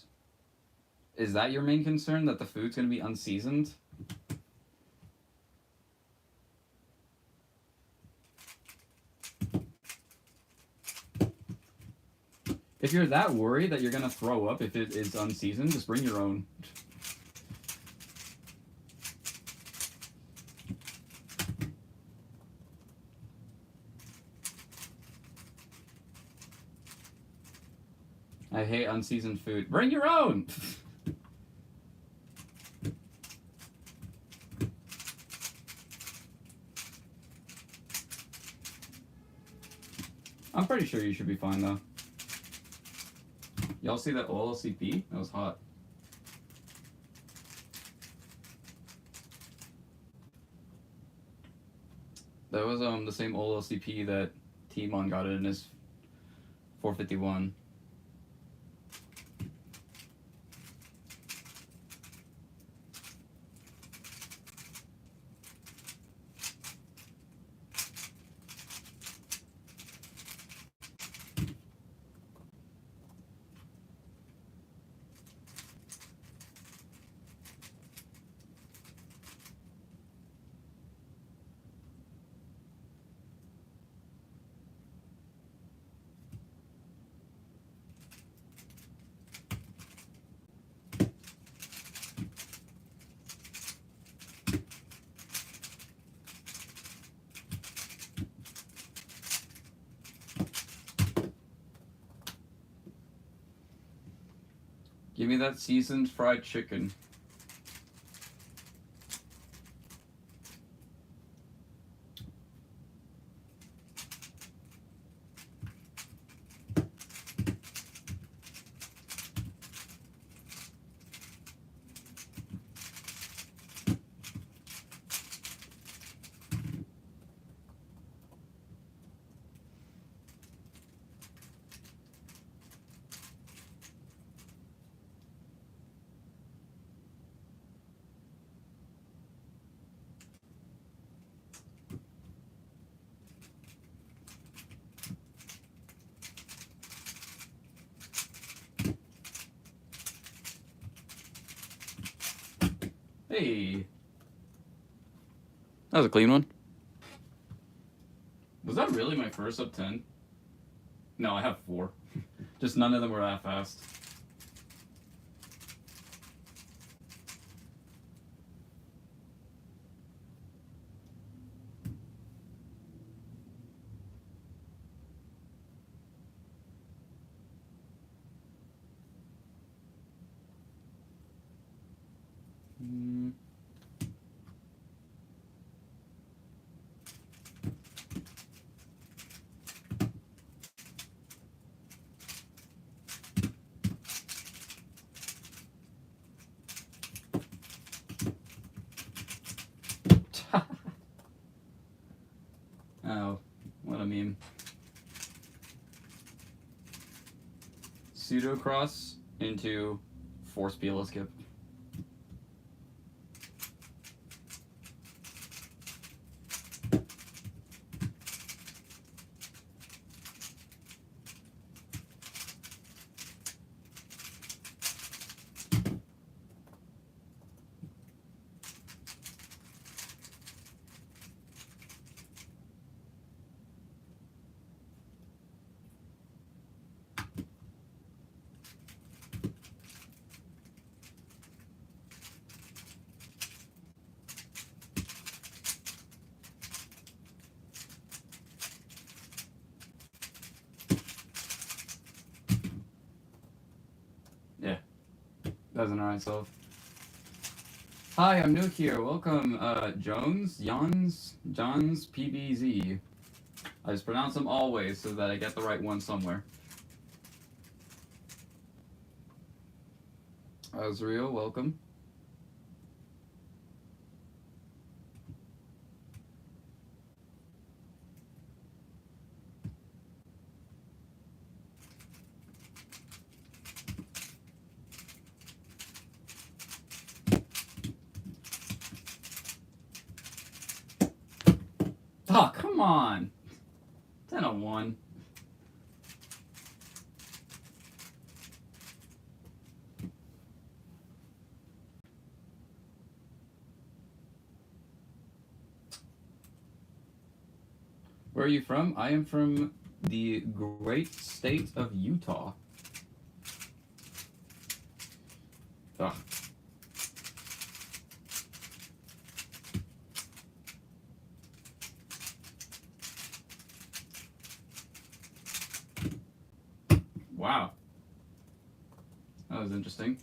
Is that your main concern, that the food's going to be unseasoned? If you're that worried that you're going to throw up if it is unseasoned, just bring your own. I hate unseasoned food. Bring your own! I'm pretty sure you should be fine, though. Y'all see that OLCP? That was hot. That was the same OLCP that Timon got in his 451. Give me that seasoned fried chicken. Hey. That was a clean one. Was that really my first sub 10? No, I have 4. Just none of them were that fast. Oh, what a meme. Pseudocross into force PLO skip. Yeah, that's an alright solve. Hi, I'm new here. Welcome, Jones, Johns, PBZ. I just pronounce them always so that I get the right one somewhere. Azriel, welcome. Oh, come on. 10-1. Where are you from? I am from the great state of Utah. Ugh. Wow. That was interesting.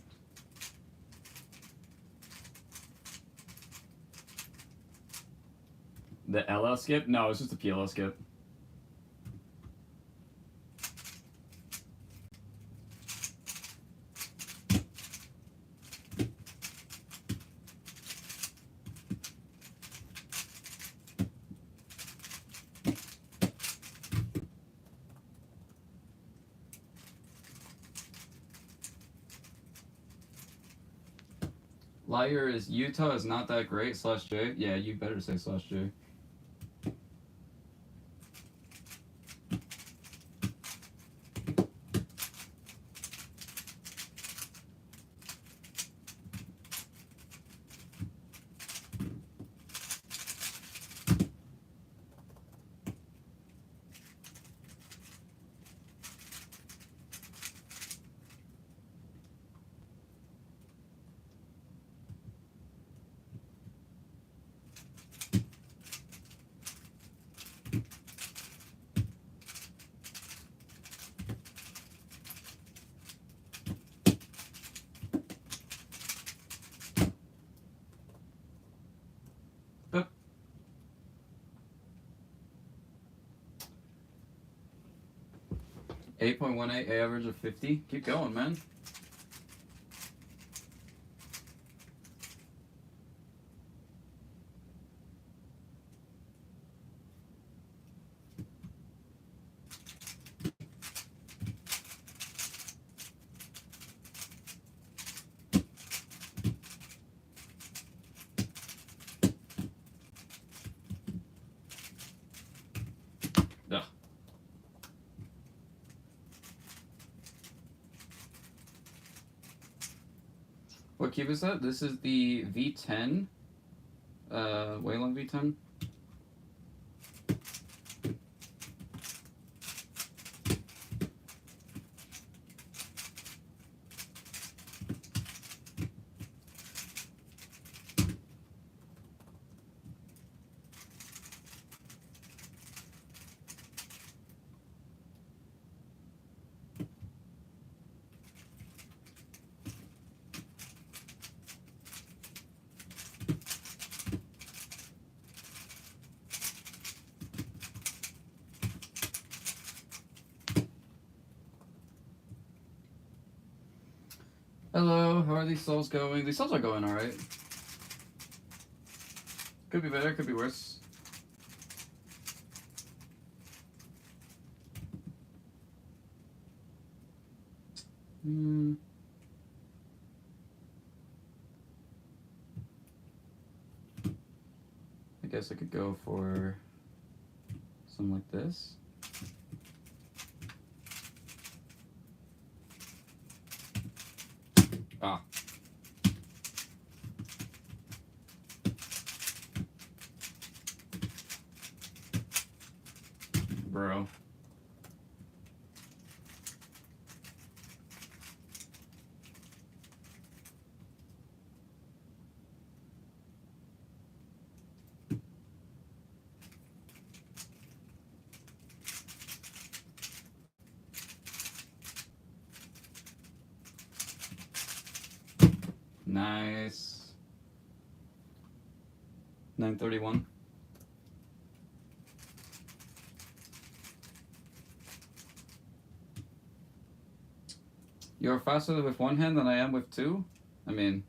The LL skip? No, it's just a PLL skip. Liar is Utah is not that great, /J. Yeah, you better say /J. But 8.18 average of 50. Keep going, man. Ugh. What cube is that? This is the V10 Wayland V10. Hello, how are these souls going? These souls are going alright. Could be better, could be worse. I guess I could go for something like this. Ah. Bro. Nice. 931. You're faster with one hand than I am with two? I mean,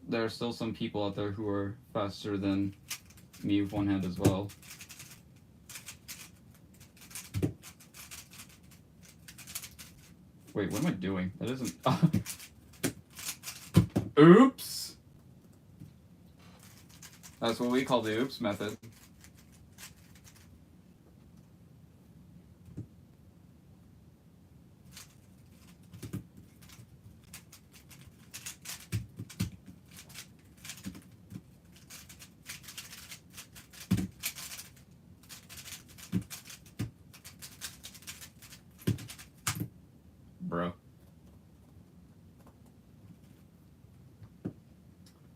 there are still some people out there who are faster than me with one hand as well. Wait, what am I doing? That isn't... Oops! That's what we call the oops method. Bro.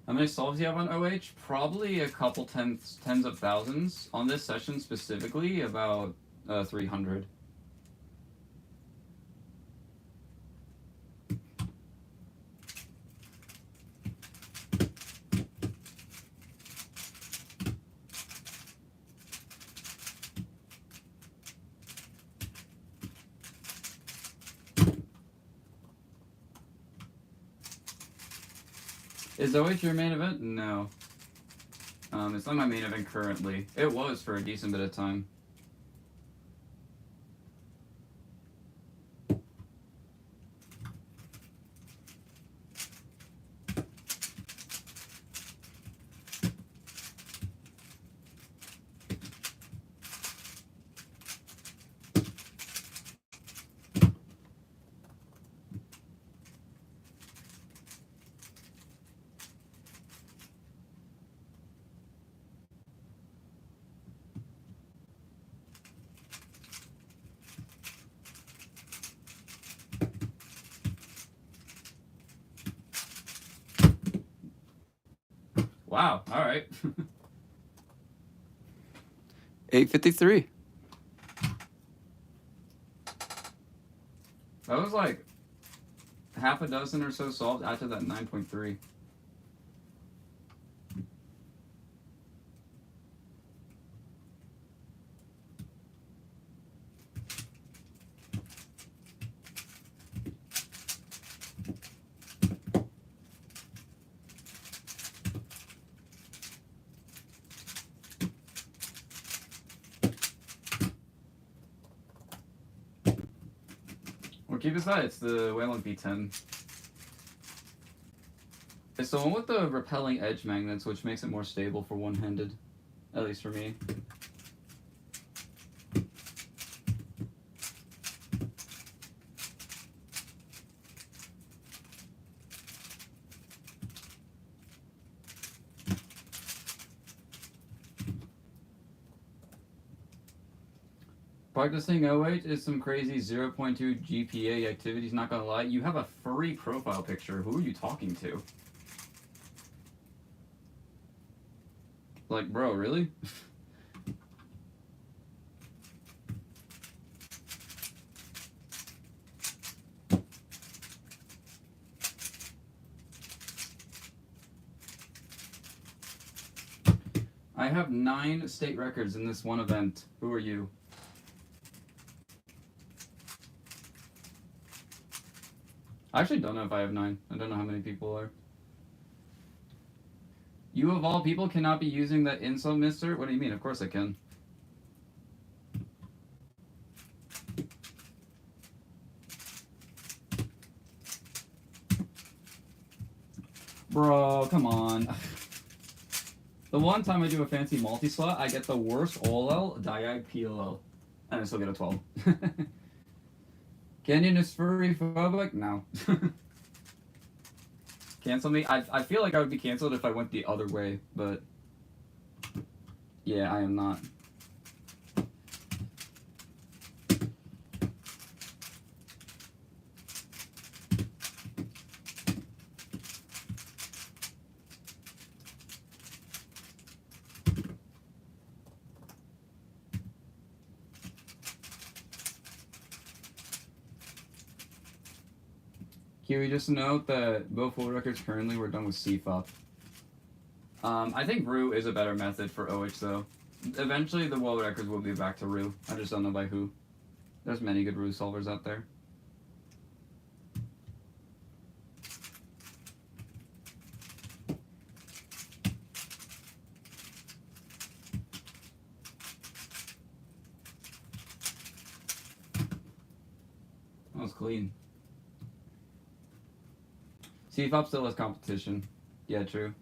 How many solves do you have on OH? Probably a couple tens of thousands. On this session specifically, about 300. Is OH your main event? No. It's not my main event currently. It was for a decent bit of time. Wow, alright. 853. That was like half a dozen or so solved after that 9.3. Or keep aside, it's the Wayland V10. It's the one with the repelling edge magnets, which makes it more stable for one-handed, at least for me. Practicing OH is some crazy 0.2 GPA activities, not gonna lie. You have a furry profile picture. Who are you talking to? Like, bro, really? I have 9 state records in this one event. Who are you? I actually don't know if I have 9. I don't know how many people are. You of all people cannot be using that insult, mister? What do you mean? Of course I can. Bro, come on. The one time I do a fancy multi-slot, I get the worst OLL, diag PLL. And I still get a 12. Canyon is furry phobic? No. Cancel me? I feel like I would be canceled if I went the other way, but yeah, I am not. Kiwi, just note that both world records currently were done with CFOP. I think Rue is a better method for OH though. Eventually the world records will be back to Rue. I just don't know by who. There's many good Rue solvers out there. That was clean. CFOP still has competition. Yeah, true.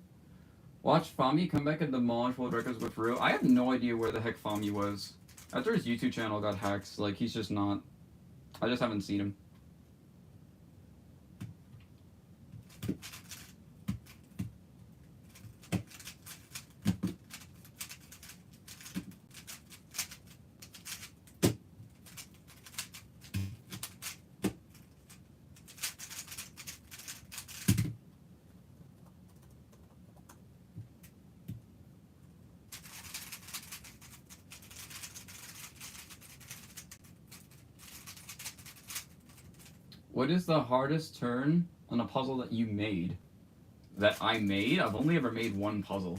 Watch Fami come back and demolish world records with Rue. I have no idea where the heck Fami was. After his YouTube channel got hacked, like, he's just not... I just haven't seen him. What is the hardest turn on a puzzle that you made? That I made? I've only ever made one puzzle.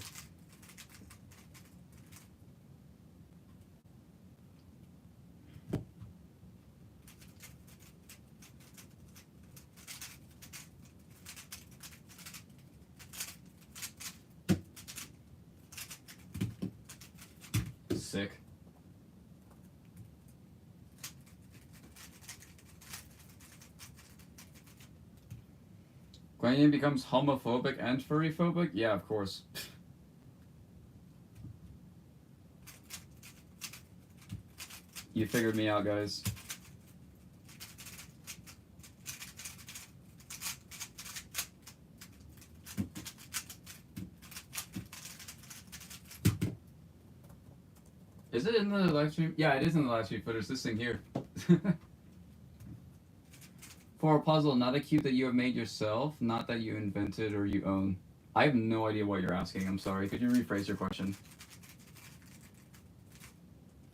Sick. Guanyin becomes homophobic and furry-phobic? Yeah, of course. You figured me out, guys. Is it in the live stream? Yeah, it is in the live stream footage. This thing here. For a puzzle, not a cube that you have made yourself, not that you invented or you own. I have no idea what you're asking. I'm sorry. Could you rephrase your question?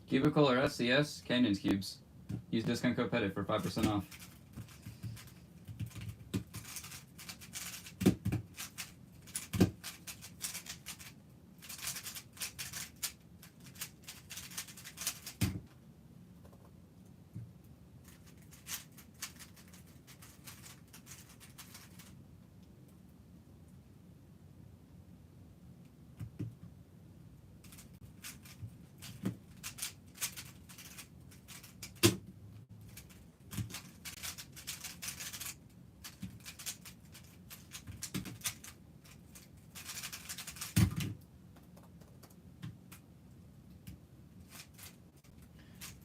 Cubicle or SCS? Canyons cubes. Use discount code PEDIT for 5% off.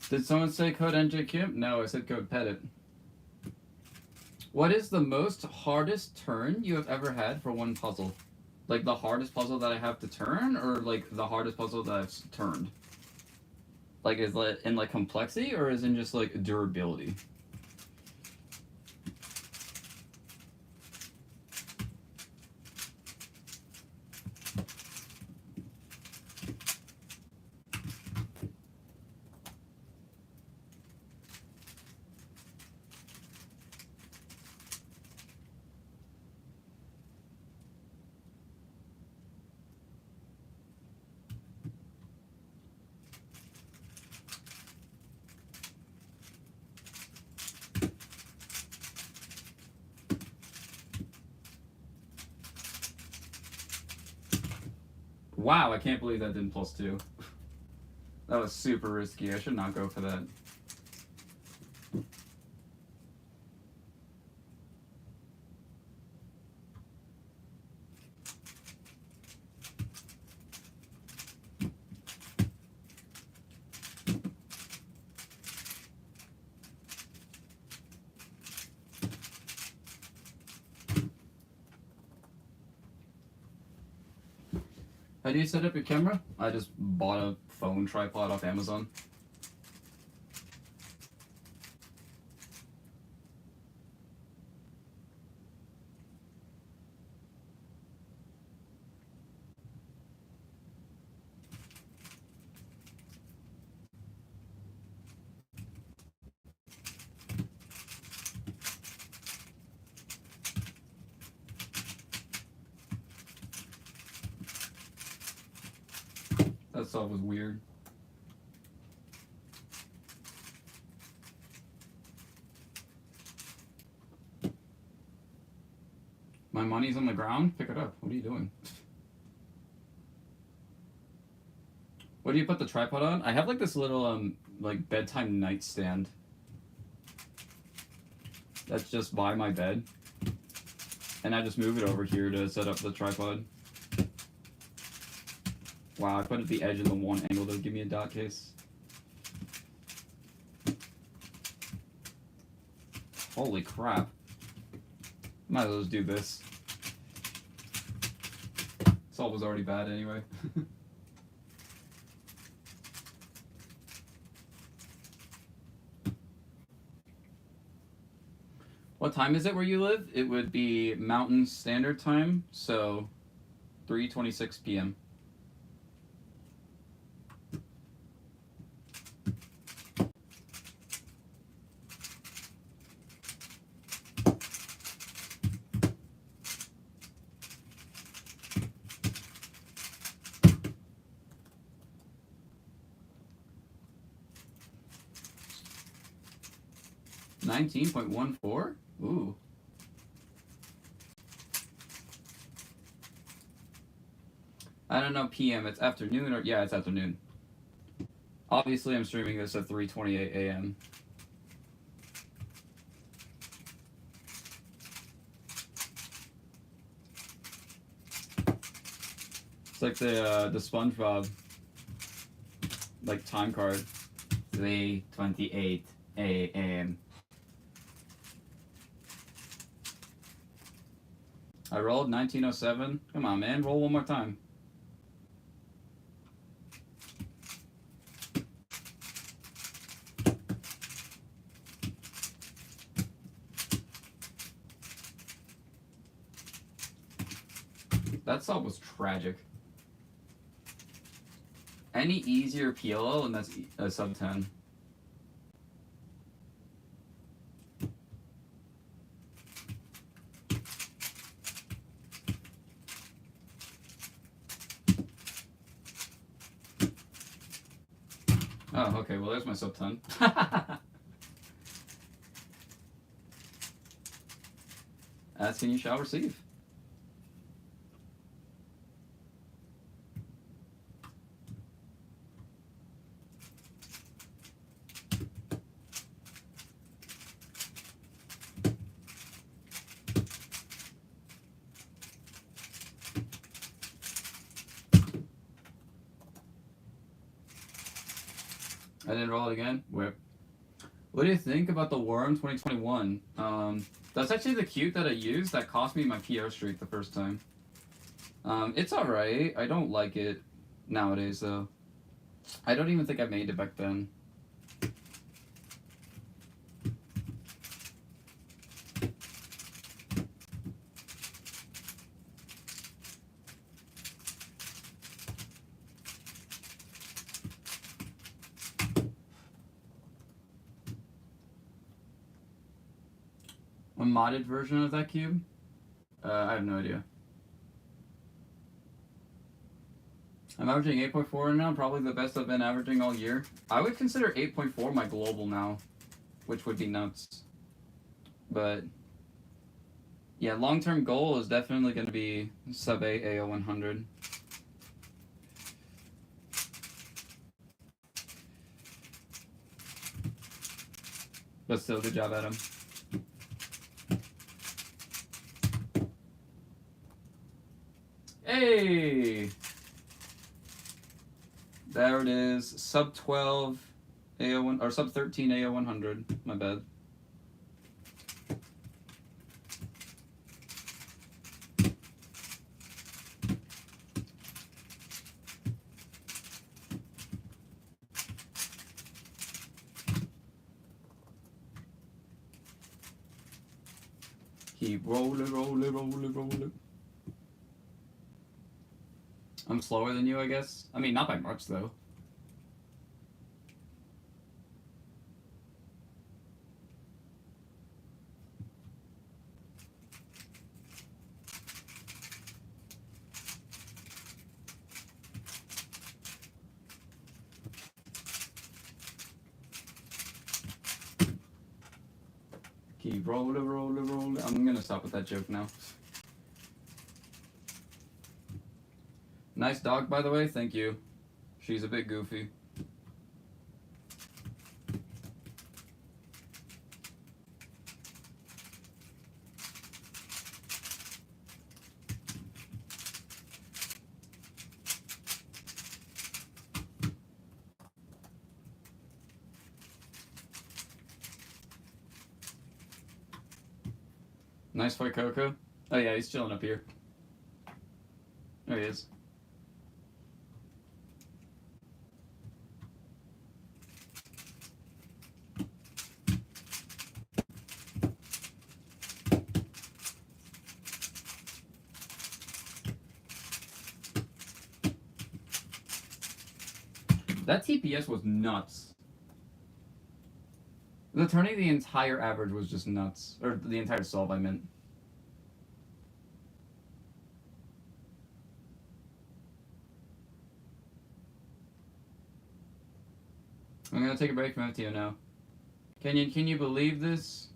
Did someone say code NJ Kim? No, I said code PEDIT. What is the most hardest turn you have ever had for one puzzle? Like the hardest puzzle that I have to turn, or like the hardest puzzle that I've turned? Like, is it in like complexity or is it in just like durability? Wow, I can't believe that didn't +2. That was super risky. I should not go for that. How do you set up your camera? I just bought a phone tripod off Amazon. That stuff was weird. My money's on the ground? Pick it up. What are you doing? What do you put the tripod on? I have like this little like bedtime nightstand. That's just by my bed. And I just move it over here to set up the tripod. Wow, I put it at the edge of the one angle to give me a dot case. Holy crap. Might as well just do this. Salt was already bad anyway. What time is it where you live? It would be Mountain Standard Time, so 3:26 p.m. $19.14? Ooh. I don't know PM. It's afternoon or yeah, it's afternoon. Obviously, I'm streaming this at 3:28 a.m. It's like the SpongeBob like time card. 3:28 a.m. I rolled 1907. Come on, man. Roll one more time. That sub was tragic. Any easier PLO and that's a sub 10. Oh, okay, well there's my sub 10. Asking you shall receive. I didn't roll it again. Whip. What do you think about the Worm 2021? That's actually the cute that I used that cost me my PO streak the first time. It's alright. I don't like it nowadays though. I don't even think I made it back then. A modded version of that cube? I have no idea. I'm averaging 8.4 now, probably the best I've been averaging all year. I would consider 8.4 my global now, which would be nuts. But yeah, long-term goal is definitely going to be sub 8 AO 100. But still, good job, Adam. Hey! There it is, sub 12 AO1 or sub 13 AO 100. My bad. Keep rolling, rolling, rolling, rolling. I'm slower than you, I guess. I mean, not by much, though. Keep rolling, rolling, rolling. I'm gonna stop with that joke now. Nice dog, by the way. Thank you. She's a bit goofy. Nice fight, Coco. Oh yeah, he's chilling up here. There he is. That TPS was nuts. The turning the entire average was just nuts. Or the entire solve, I meant. I'm gonna take a break from FTO now. Can you believe this?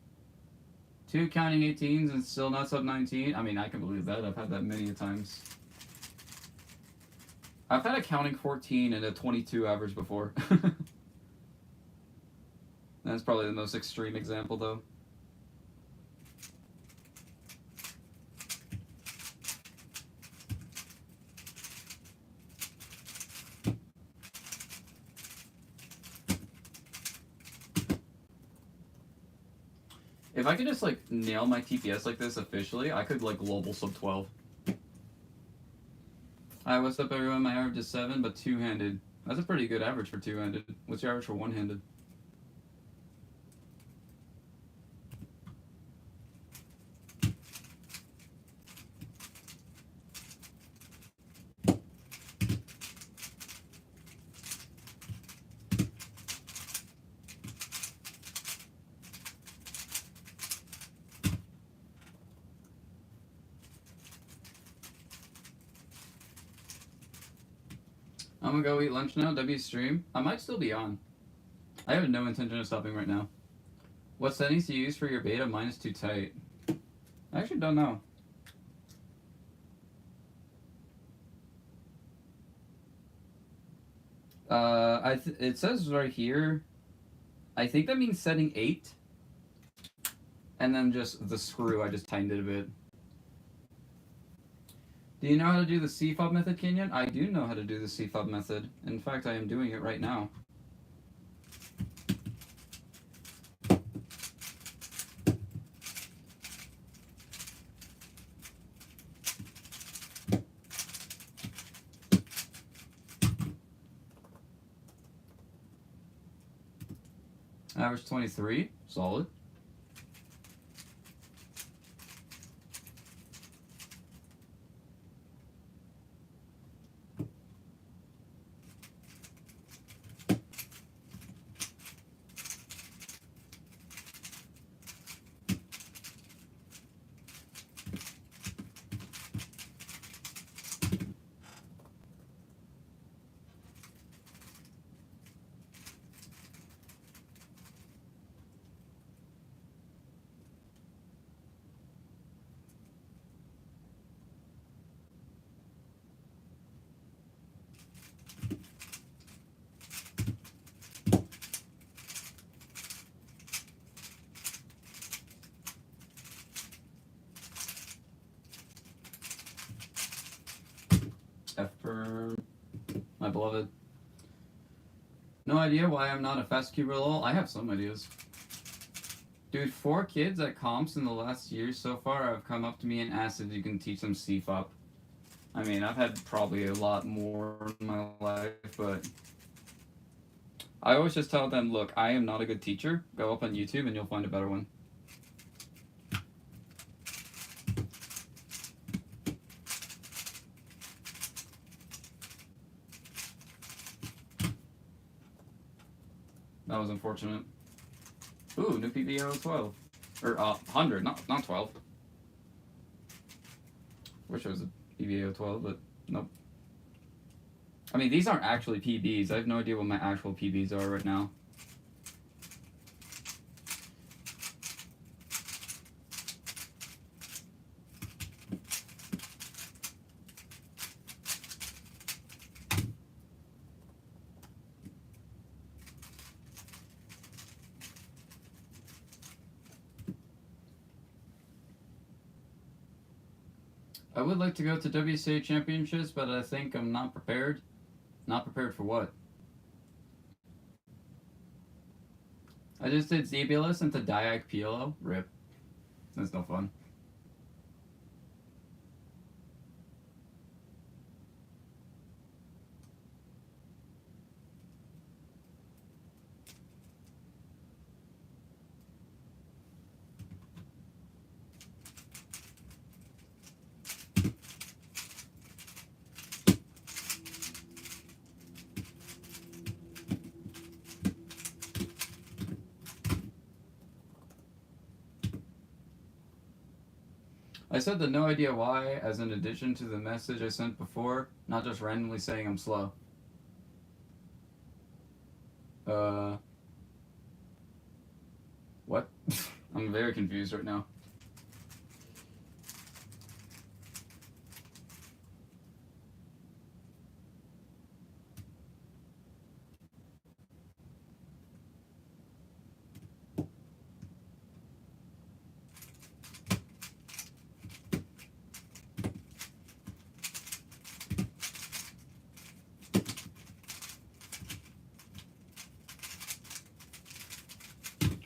2 counting 18s and still not sub 19? I mean, I can believe that. I've had that many times. I've had a counting 14 and a 22 average before. That's probably the most extreme example, though. If I could just, like, nail my TPS like this officially, I could, like, global sub 12. Hi, what's up, everyone? My average is 7, but two-handed. That's a pretty good average for two-handed. What's your average for one-handed? I'm gonna go eat lunch now. W stream. I might still be on. I have no intention of stopping right now. What settings do you use for your beta? Mine is too tight. I actually don't know. It says right here, I think that means setting 8. And then just the screw, I just tightened it a bit. Do you know how to do the C-fob method, Kenyon? I do know how to do the C-fob method. In fact, I am doing it right now. Average 23. Solid. F for my beloved. No idea why I'm not a fast cuber lol. I have some ideas. Dude, 4 kids at comps in the last year so far have come up to me and asked if you can teach them CFOP. I mean, I've had probably a lot more in my life, but I always just tell them, look, I am not a good teacher. Go up on YouTube and you'll find a better one. That was unfortunate. Ooh, new PBO 12. Or 100, not 12. Wish it was a PBO 12, but nope. I mean, these aren't actually PBs. I have no idea what my actual PBs are right now. I would like to go to WCA championships, but I think I'm not prepared. Not prepared for what? I just did Zebulus into Diag PLO. Rip. That's no fun. I said the no idea why as an addition to the message I sent before, not just randomly saying I'm slow. What? I'm very confused right now.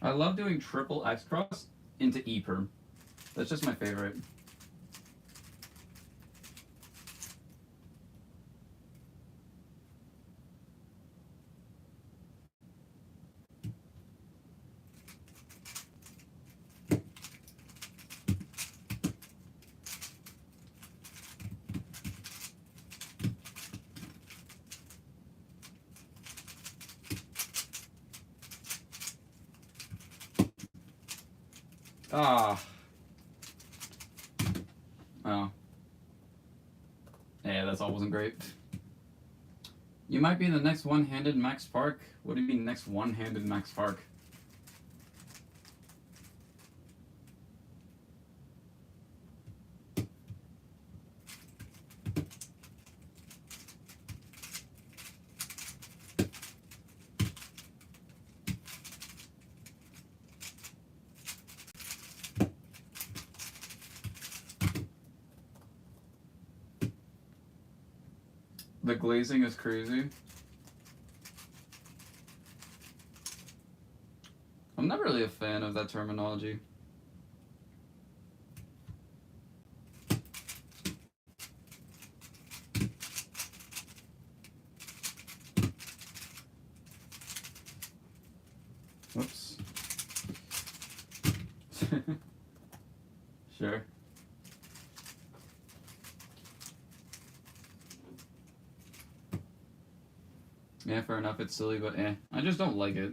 I love doing triple X cross into E perm. That's just my favorite. Ah. Oh. Yeah, that all wasn't great. You might be the next one-handed Max Park. What do you mean next one-handed Max Park? The glazing is crazy. I'm not really a fan of that terminology. Whoops. Yeah, fair enough. It's silly, but I just don't like it.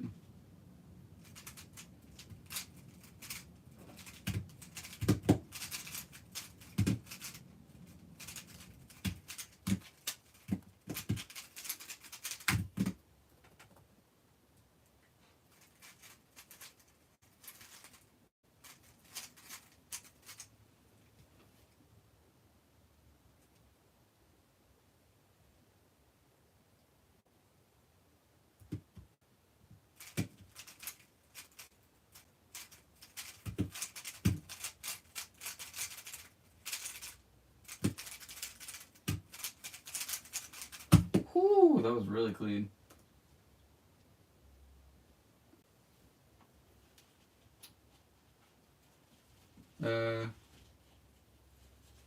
Whew, that was really clean.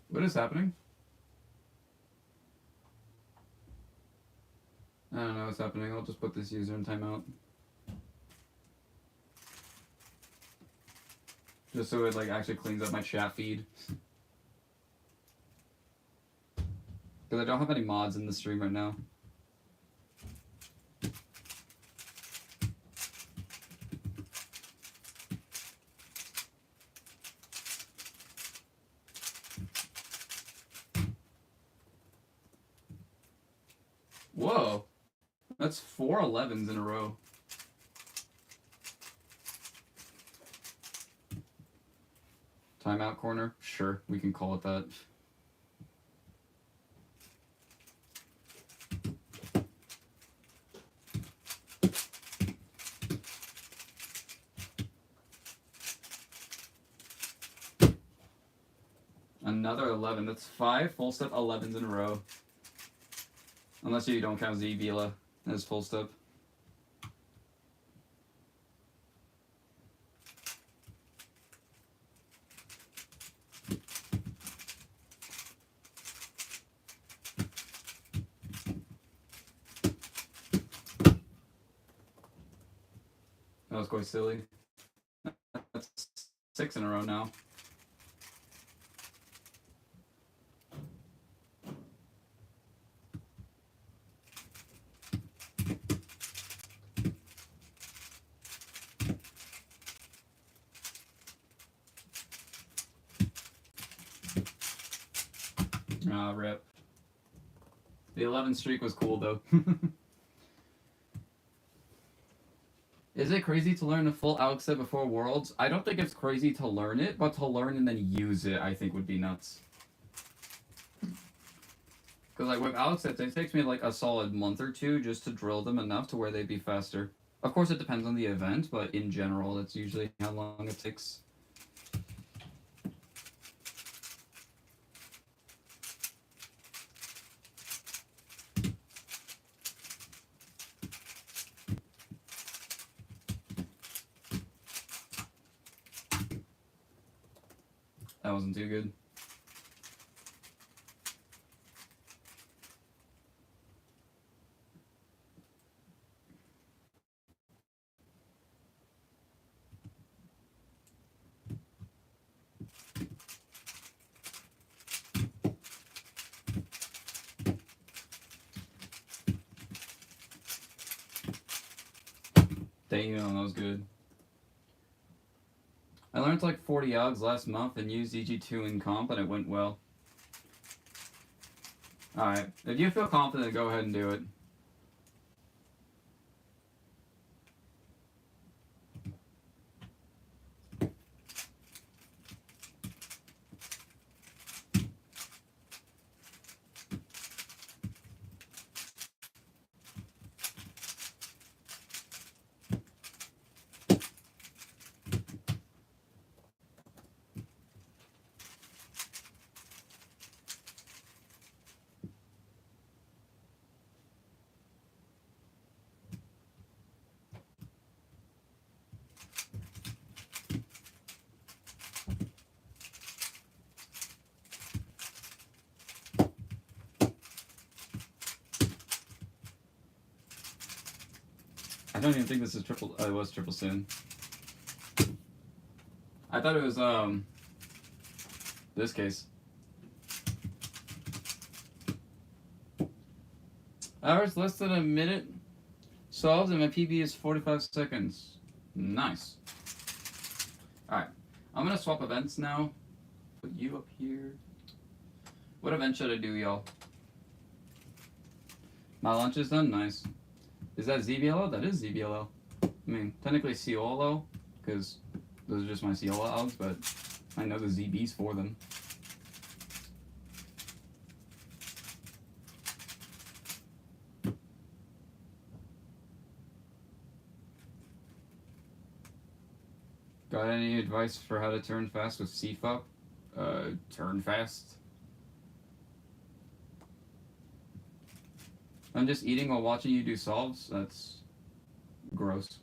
What is happening? I don't know what's happening. I'll just put this user in timeout. Just so it like actually cleans up my chat feed. Because I don't have any mods in the stream right now. Whoa. That's 4 11s in a row. Timeout corner? Sure, we can call it that. Another 11. That's 5 full step 11s in a row. Unless you don't count Z Vila as full step. That was quite silly. That's 6 in a row now. Ah, rip. The 11 streak was cool though. Is it crazy to learn a full Alex set before Worlds? I don't think it's crazy to learn it, but to learn and then use it, I think would be nuts. Because like with Alex sets, it takes me like a solid month or two just to drill them enough to where they'd be faster. Of course, it depends on the event, but in general, that's usually how long it takes. That wasn't too good. Damn, that was good. I learned like 40 Algs last month and used EG2 in comp and it went well. Alright, if you feel confident, go ahead and do it. I don't even think this is triple. It was triple sin. I thought it was this case. Hours less than a minute. solved, and my PB is 45 seconds. Nice. Alright, I'm gonna swap events now. Put you up here. What event should I do, y'all? My lunch is done? Nice. Is that ZBLO? That is ZBLO. I mean, technically COLO, because those are just my COLO outs, but I know the ZBs for them. Got any advice for how to turn fast with CFUP? Turn fast. I'm just eating while watching you do solves. That's gross.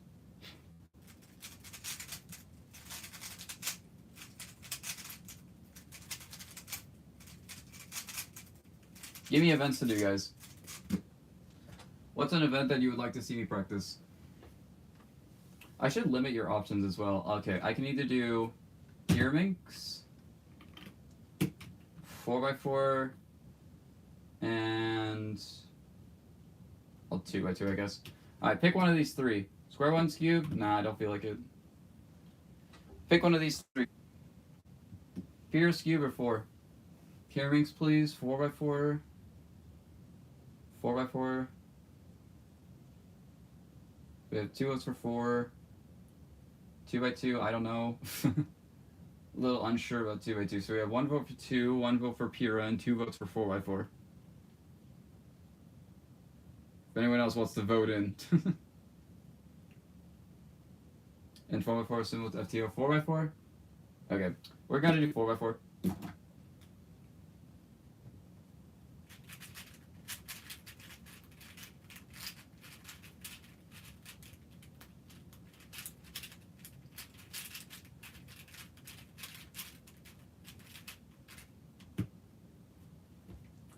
Give me events to do, guys. What's an event that you would like to see me practice? I should limit your options as well. Okay, I can either do earminks, 4x4, and 2x2, I guess. Alright, pick one of these three. Square ones cube? Nah, I don't feel like it. Pick one of these three. Pierce cube or 4? Earminks, please. 4x4. 4x4. We have 2 votes for 4. 2x2, I don't know. A little unsure about 2x2. So we have 1 vote for 2, 1 vote for Pira, and 2 votes for 4x4. If anyone else wants to vote in. And 4x4 is similar to FTO. 4x4? Okay, we're gonna do 4x4.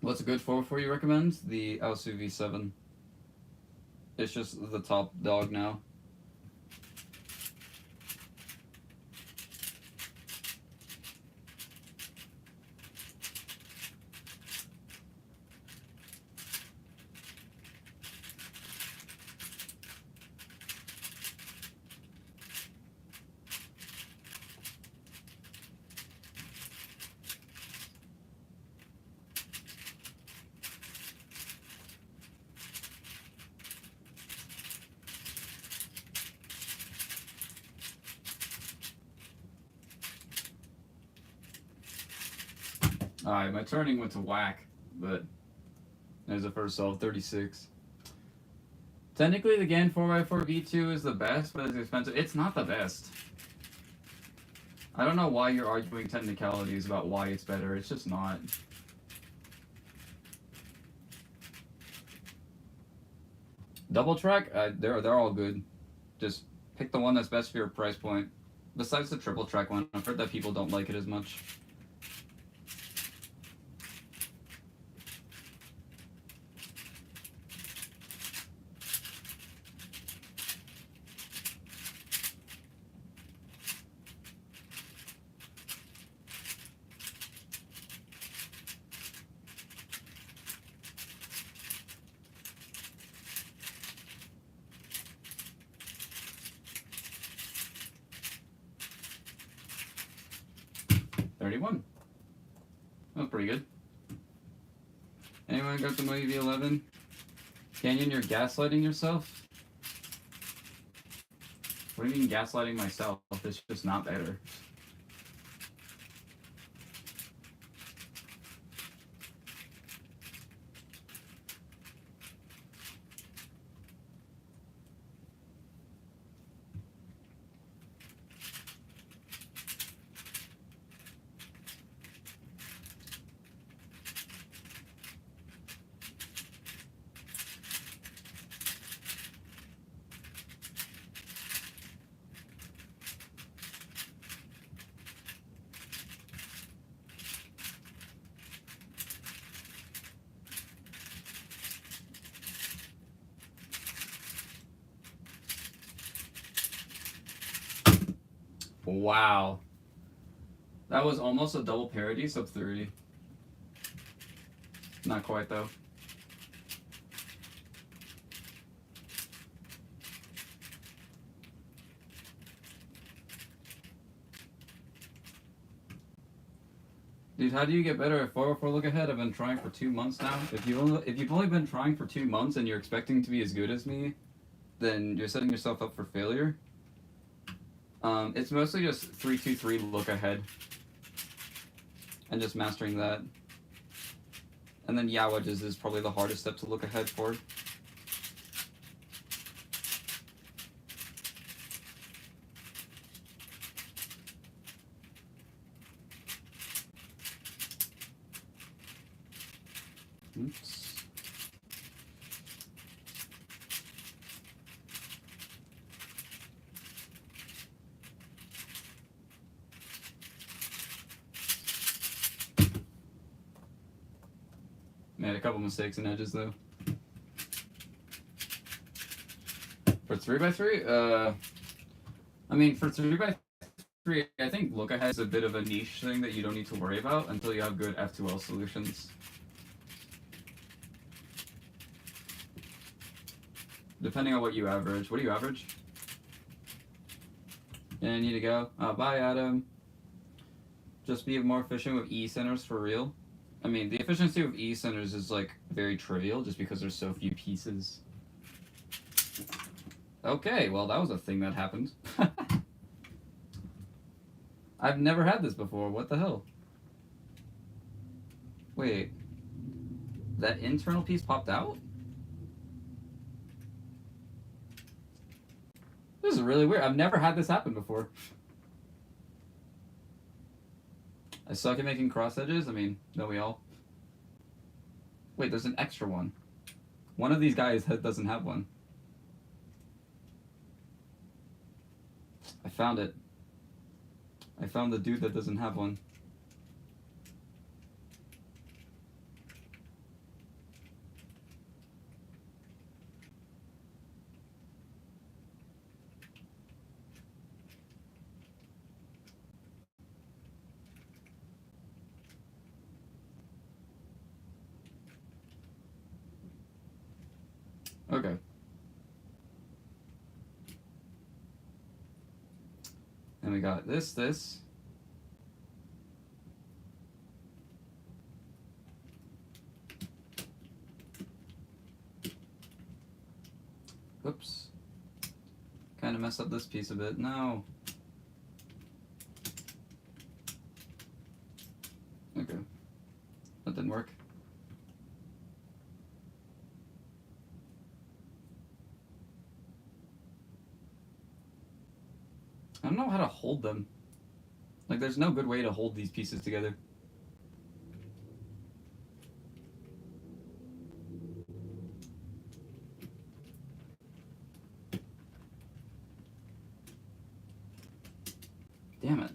What's a good 4x4 you recommend? The Aosu V7. It's just the top dog now. Alright, my turning went to whack, but there's the first solve, 36. Technically, the GAN 4x4 V2 is the best, but it's expensive. It's not the best. I don't know why you're arguing technicalities about why it's better. It's just not. Double track, they're all good. Just pick the one that's best for your price point. Besides the triple track one, I've heard that people don't like it as much. That was pretty good. Anyone got the movie V11? Canyon, you're gaslighting yourself? What do you mean gaslighting myself? It's just not better. Wow. That was almost a double parity, sub 30. Not quite, though. Dude, how do you get better at 404 look ahead? I've been trying for 2 months now. If you've only been trying for 2 months and you're expecting to be as good as me, then you're setting yourself up for failure. It's mostly just 323 look ahead, and just mastering that. And then yaw wedges is probably the hardest step to look ahead for. Oops. Made a couple mistakes in edges though. For 3x3, I mean for 3x3, I think look ahead is a bit of a niche thing that you don't need to worry about until you have good F2L solutions. Depending on what you average. What do you average? Yeah, I need to go. Bye, Adam. Just be more efficient with E centers for real. I mean, the efficiency of E centers is like very trivial just because there's so few pieces. Okay, well that was a thing that happened. I've never had this before. What the hell? Wait. That internal piece popped out? This is really weird. I've never had this happen before. I suck at making cross edges. I mean, don't we all? Wait, there's an extra one. One of these guys doesn't have one. I found it. I found the dude that doesn't have one. Okay. And we got this. Oops. Kind of messed up this piece a bit. No. Okay. That didn't work. I don't know how to hold them. Like, there's no good way to hold these pieces together. Damn it.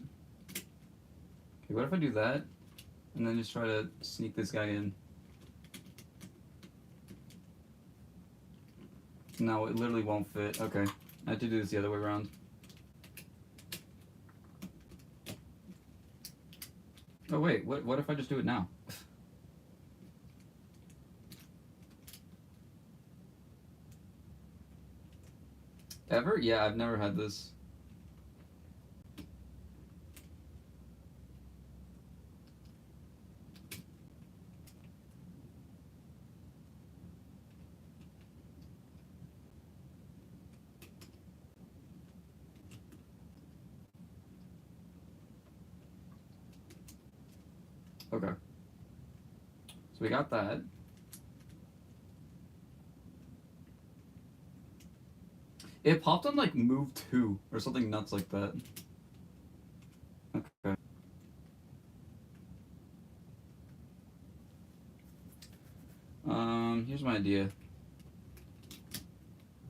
Okay, what if I do that, and then just try to sneak this guy in? No, it literally won't fit. Okay, I have to do this the other way around. Oh wait, what if I just do it now? Ever? Yeah, I've never had this. Okay. So we got that. It popped on like move 2 or something nuts like that. Okay. Here's my idea.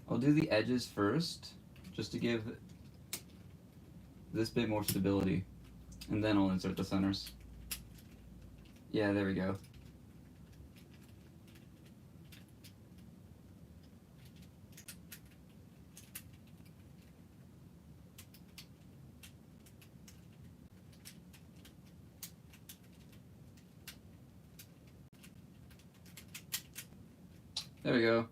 I'll do the edges first, just to give this bit more stability, and then I'll insert the centers. Yeah, there we go. There we go.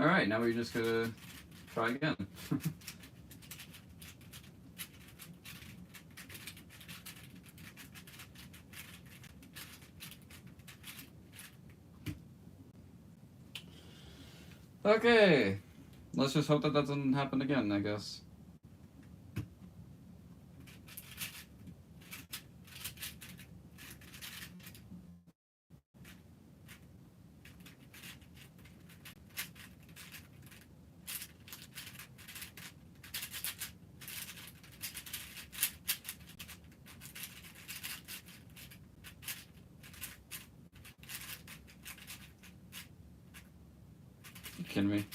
Alright, now we're just gonna try again. Okay, let's just hope that doesn't happen again, I guess. You kidding me?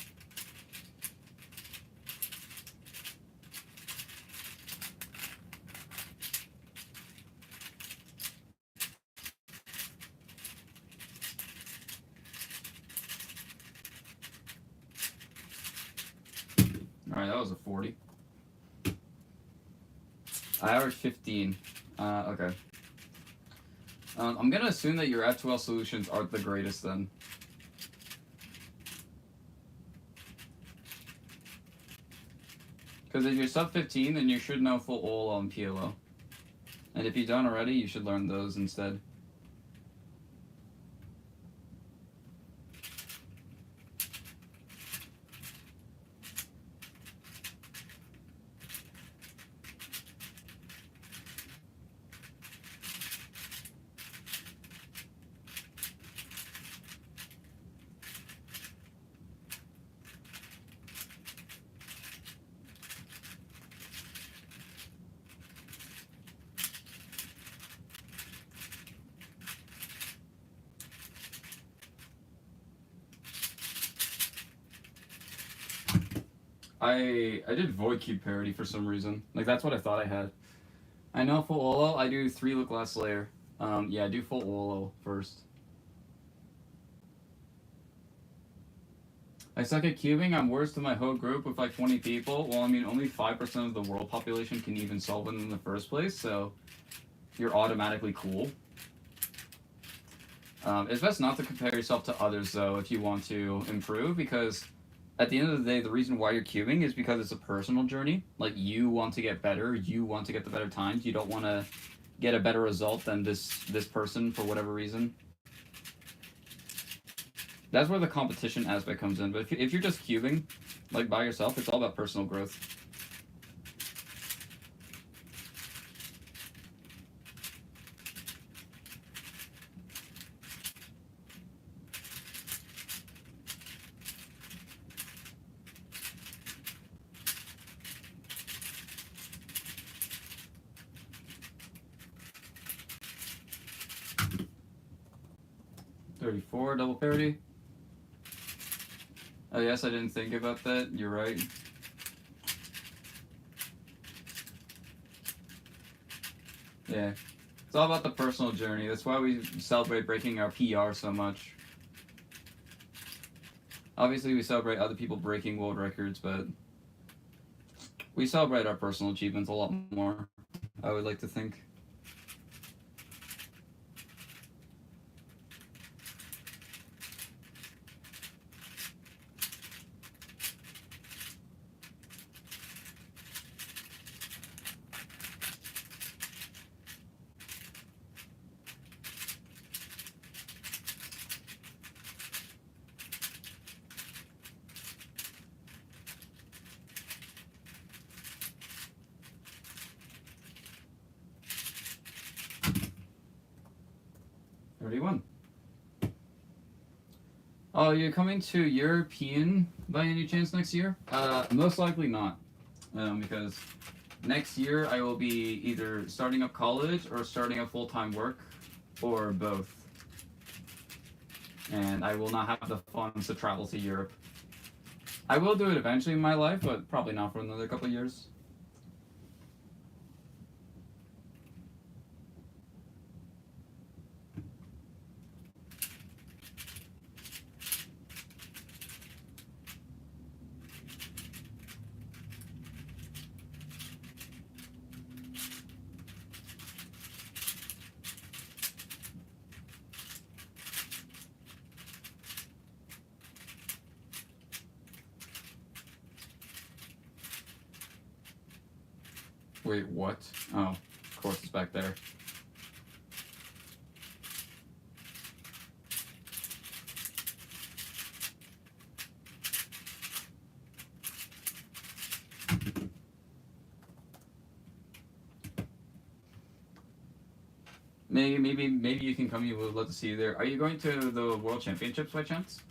Alright, that was a 40. I averaged 15. Okay. I'm gonna assume that your F2L solutions aren't the greatest then. Because if you're sub 15, then you should know full OL on PLO. And if you don't already, you should learn those instead. I did void cube parity for some reason. Like, that's what I thought I had. I know full OLO, I do 3 look last layer. Yeah, I do full OLO first. I suck at cubing, I'm worse than my whole group with like 20 people. Well, I mean, only 5% of the world population can even solve it in the first place, so you're automatically cool. It's best not to compare yourself to others, though, if you want to improve, because at the end of the day, the reason why you're cubing is because it's a personal journey. Like, you want to get better, you want to get the better times, you don't want to get a better result than this person for whatever reason. That's where the competition aspect comes in. But if you're just cubing, like, by yourself, it's all about personal growth. $34 double parity. Oh yes, I didn't think about that. You're right. Yeah. It's all about the personal journey. That's why we celebrate breaking our PR so much. Obviously, we celebrate other people breaking world records, but we celebrate our personal achievements a lot more, I would like to think. Oh, you're coming to European by any chance next year? Most likely not, because next year I will be either starting up college or starting up full-time work, or both. And I will not have the funds to travel to Europe. I will do it eventually in my life, but probably not for another couple of years. Wait, what? Oh, of course it's back there. Maybe you can come. You would love to see you there. Are you going to the World Championships by chance?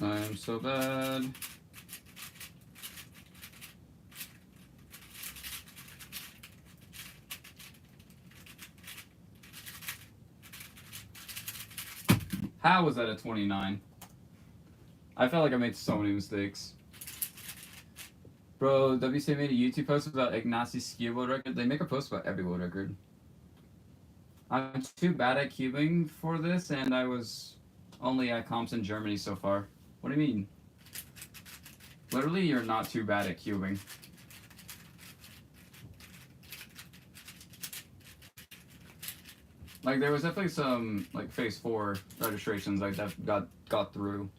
I am so bad. How was that a 29? I felt like I made so many mistakes. Bro, WC made a YouTube post about Ignati's ski world record. They make a post about every world record. I'm too bad at cubing for this, and I was only at comps in Germany so far. What do you mean? Literally, you're not too bad at cubing. Like, there was definitely some, like, phase 4 registrations like that got through.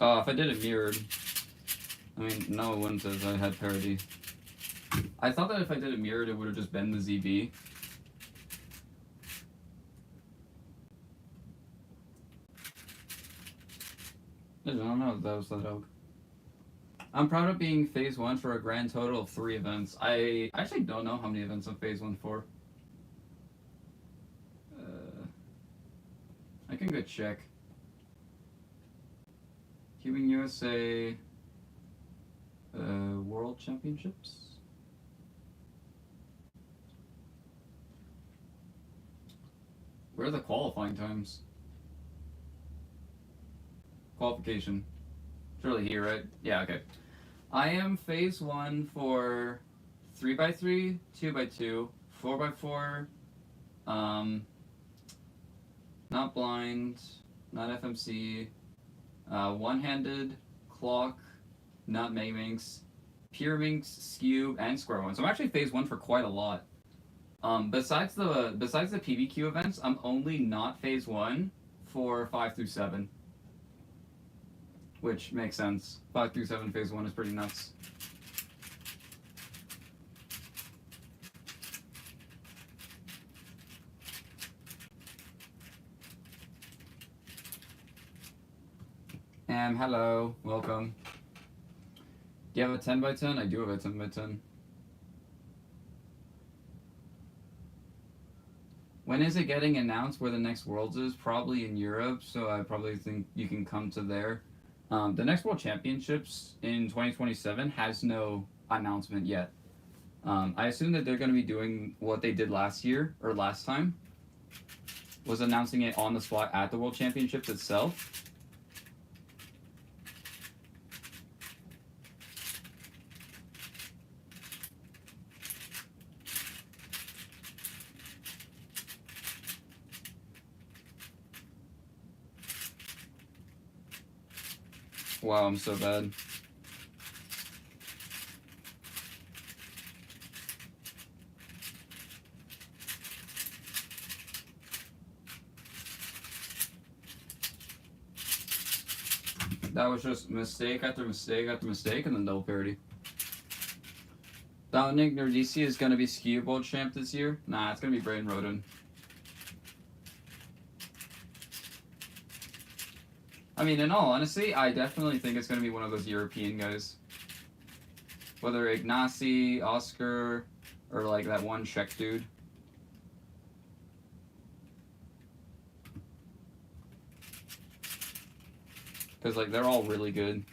If I did it mirrored, I mean, no, it wouldn't have. I had parity. I thought that if I did it mirrored, it would have just been the ZB. I don't know if that was the dog. I'm proud of being phase 1 for a grand total of 3 events. I actually don't know how many events I'm phase 1 for. I can go check. Cubing USA World Championships. Where are the qualifying times? Qualification. It's really here, right? Yeah, okay. I am phase 1 for 3x3, 2x2, 4x4, not blind, not FMC, one-handed, clock, not Mayminx, pure minx, skew, and square one. So I'm actually phase 1 for quite a lot. Besides the PBQ events, I'm only not phase 1 for 5 through 7. Which makes sense. 5 through 7 phase 1 is pretty nuts. Hello, welcome. Do you have a 10x10? I do have a 10x10. When is it getting announced where the next Worlds is? Probably in Europe, so I probably think you can come to there. The next World Championships in 2027 has no announcement yet. I assume that they're going to be doing what they did last year, or last time, was announcing it on the spot at the World Championships itself. Wow, I'm so bad. That was just mistake after mistake after mistake, and then double parity. Dominic Nardisi is going to be Ski World Champ this year? Nah, it's going to be Braden Roden. I mean, in all honesty, I definitely think it's going to be one of those European guys. Whether Ignacy, Oscar, or like that one Czech dude. Because like they're all really good.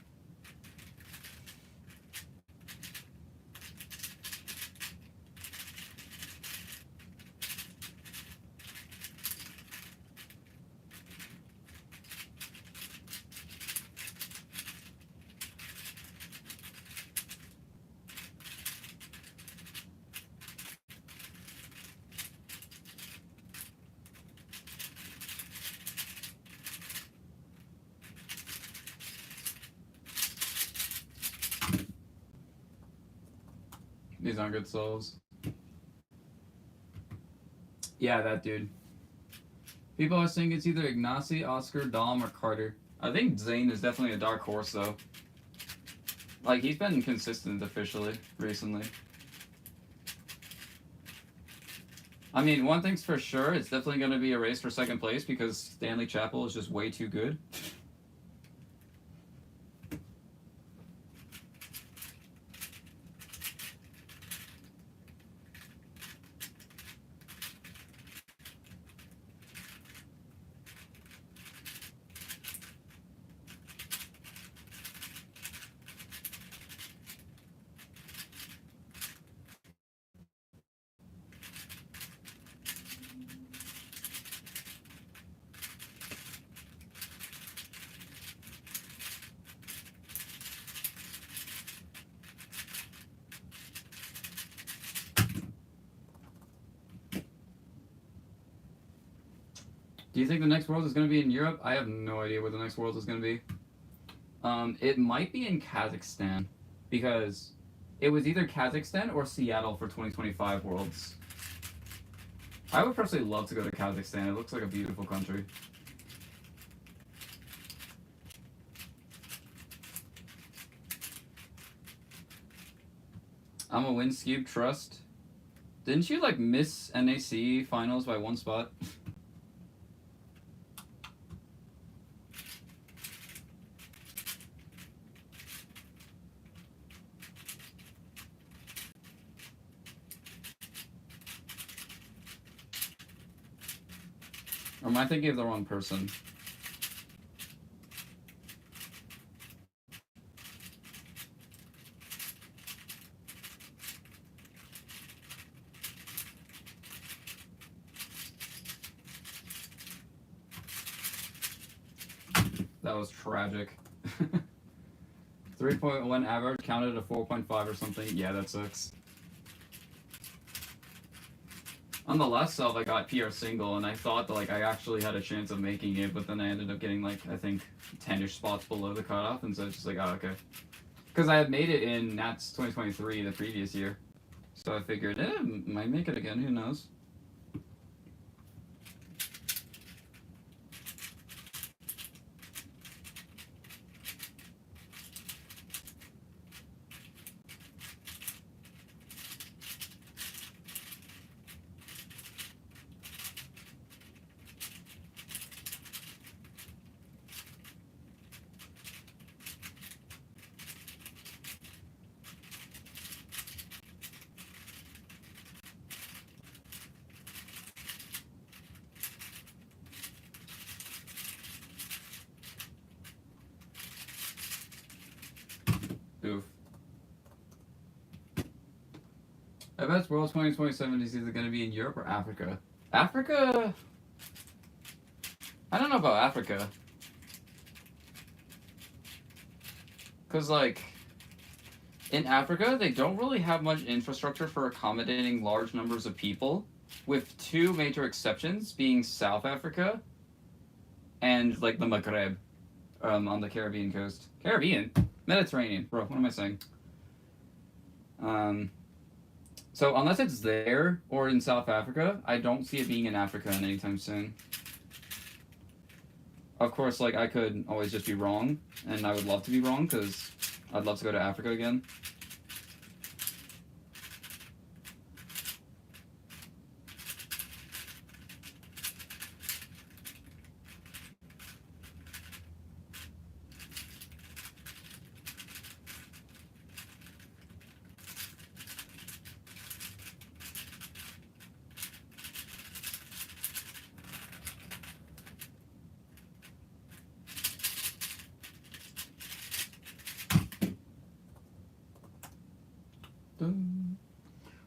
These aren't good souls. Yeah, that dude. People are saying it's either Ignacy, Oscar, Dom, or Carter. I think Zane is definitely a dark horse, though. Like, he's been consistent officially recently. I mean, one thing's for sure, it's definitely going to be a race for second place because Stanley Chapel is just way too good. Do you think the next World is going to be in Europe? I have no idea where the next World is going to be. It might be in Kazakhstan because it was either Kazakhstan or Seattle for 2025 Worlds. I would personally love to go to Kazakhstan. It looks like a beautiful country. I'm a Windscube Trust. Didn't you like miss NAC finals by 1 spot? Or am I thinking of the wrong person? That was tragic. 3.1 average counted a 4.5 or something. Yeah, that sucks. On the last sub, I got PR single, and I thought that like I actually had a chance of making it, but then I ended up getting like I think 10ish spots below the cutoff, and so it's just like, oh, okay. Because I had made it in Nats 2023 the previous year, so I figured, might make it again. Who knows? Oof. I bet World 2027 is either going to be in Europe or Africa. Africa? I don't know about Africa. Because, like, in Africa, they don't really have much infrastructure for accommodating large numbers of people, with 2 major exceptions being South Africa and, like, the Maghreb on the Caribbean coast. Caribbean? Mediterranean. Bro, what am I saying? So unless it's there or in South Africa, I don't see it being in Africa anytime soon. Of course, like, I could always just be wrong, and I would love to be wrong, because I'd love to go to Africa again.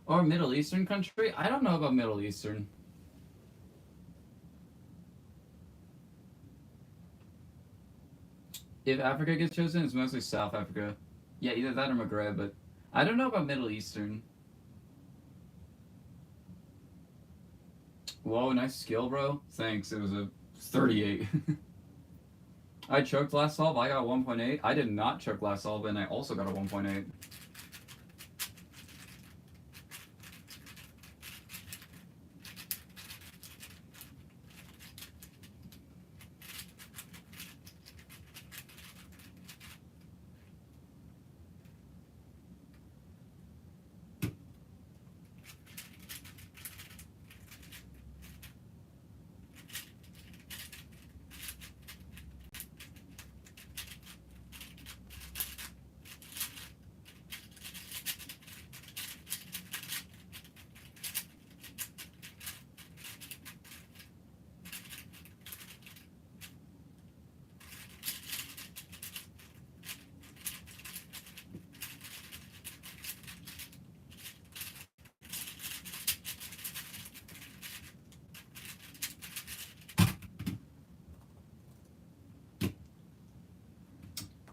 Or Middle Eastern country? I don't know about Middle Eastern. If Africa gets chosen, it's mostly South Africa. Yeah, either that or Maghreb, but I don't know about Middle Eastern. Whoa, nice skill, bro. Thanks. It was a 38. I choked last solve. I got 1.8. I did not choke last solve, and I also got a 1.8.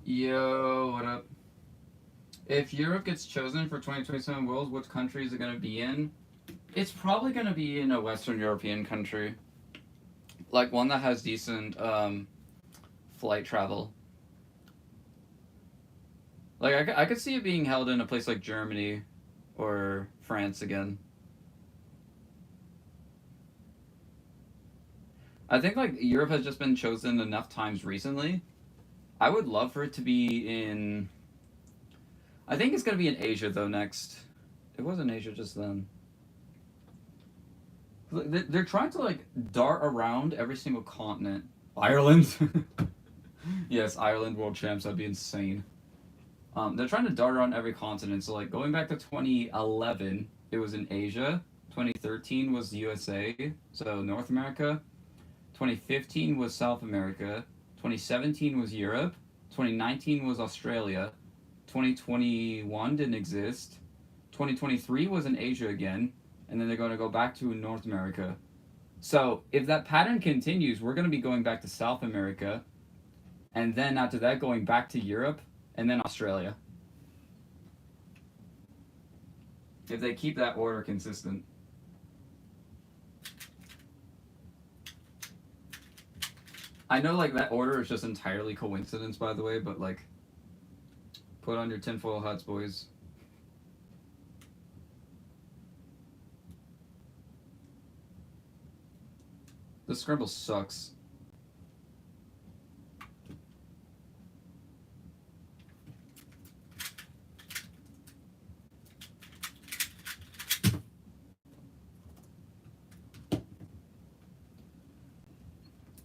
Yo, what up? If Europe gets chosen for 2027 Worlds, which country is it going to be in? It's probably going to be in a Western European country. Like one that has decent flight travel. Like, I could see it being held in a place like Germany or France again. I think, like, Europe has just been chosen enough times recently. I would love for it to be in... I think it's going to be in Asia, though, next. It was in Asia just then. They're trying to, like, dart around every single continent. Ireland? Yes, Ireland world champs. That'd be insane. They're trying to dart around every continent. So, like, going back to 2011, it was in Asia. 2013 was the USA, so North America. 2015 was South America. 2017 was Europe. 2019 was Australia. 2021 didn't exist. 2023 was in Asia again. And then they're going to go back to North America. So, if that pattern continues, we're going to be going back to South America. And then after that, going back to Europe. And then Australia. If they keep that order consistent. I know, like, that order is just entirely coincidence, by the way, but, like, put on your tinfoil hats, boys. The scramble sucks.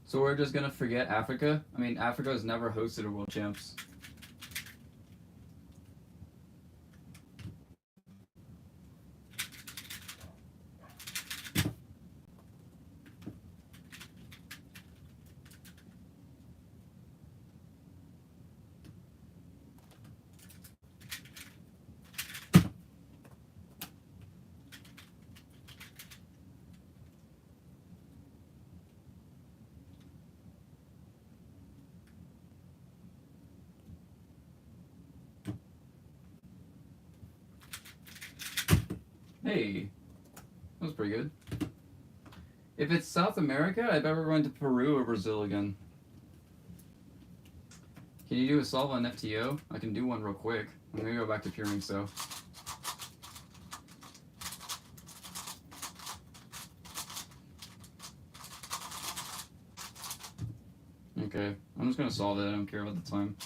So we're just gonna forget Africa? I mean, Africa has never hosted a World Champs. Hey, that was pretty good. If it's South America, I bet we're going to Peru or Brazil again. Can you do a solve on FTO? I can do one real quick. I'm gonna go back to Pure Inks though. Okay, I'm just gonna solve it. I don't care about the time.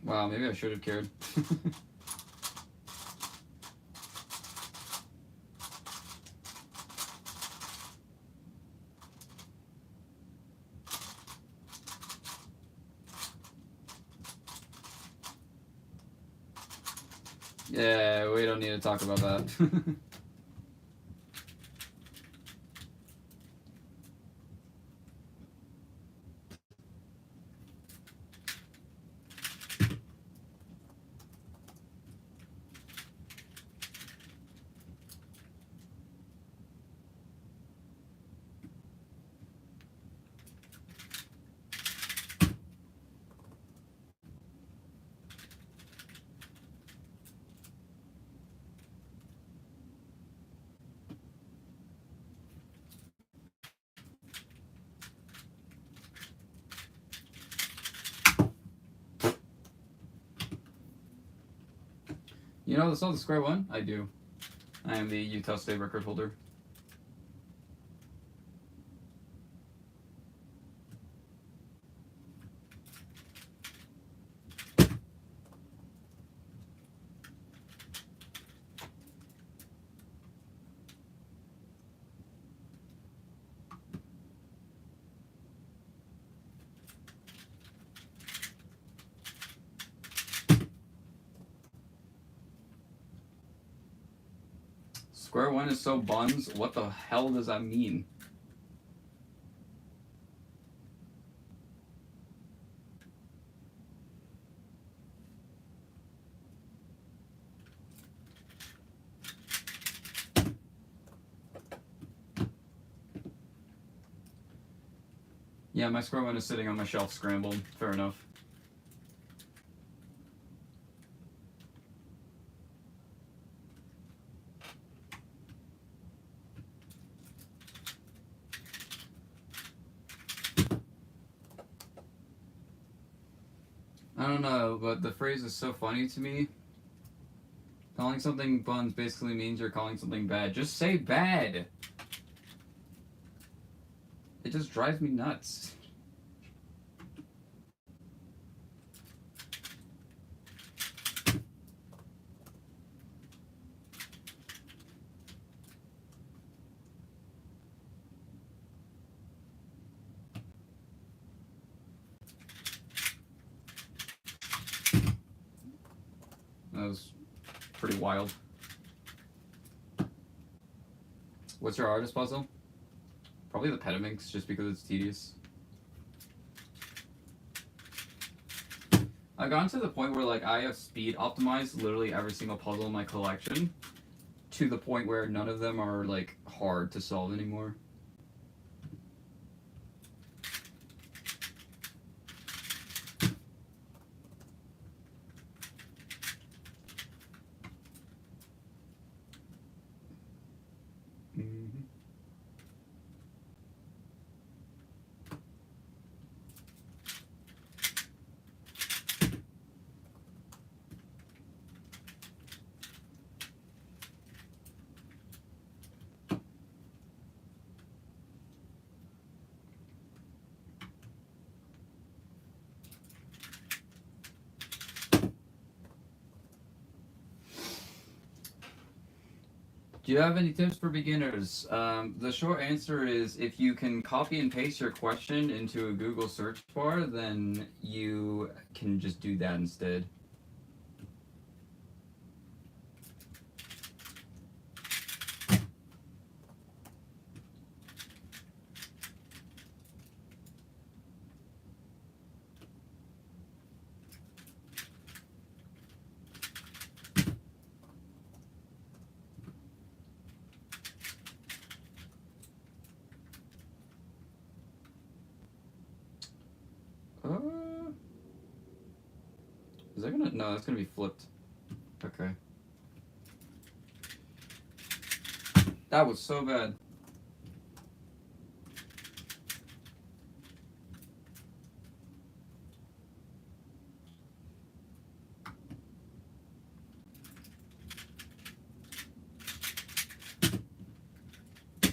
Wow, maybe I should have cared. Yeah, we don't need to talk about that. know the song, the square one? I do. I am the Utah State record holder. Square one is so buns. What the hell does that mean? Yeah, my square one is sitting on my shelf scrambled. Fair enough. I don't know, but the phrase is so funny to me. Calling something buns basically means you're calling something bad. Just say bad! It just drives me nuts. That was pretty wild. What's your hardest puzzle? Probably the Petaminx, just because it's tedious. I've gotten to the point where like I have speed optimized literally every single puzzle in my collection, to the point where none of them are like hard to solve anymore. Do you have any tips for beginners? The short answer is if you can copy and paste your question into a Google search bar, then you can just do that instead. Is that gonna? No, that's gonna be flipped. Okay. That was so bad.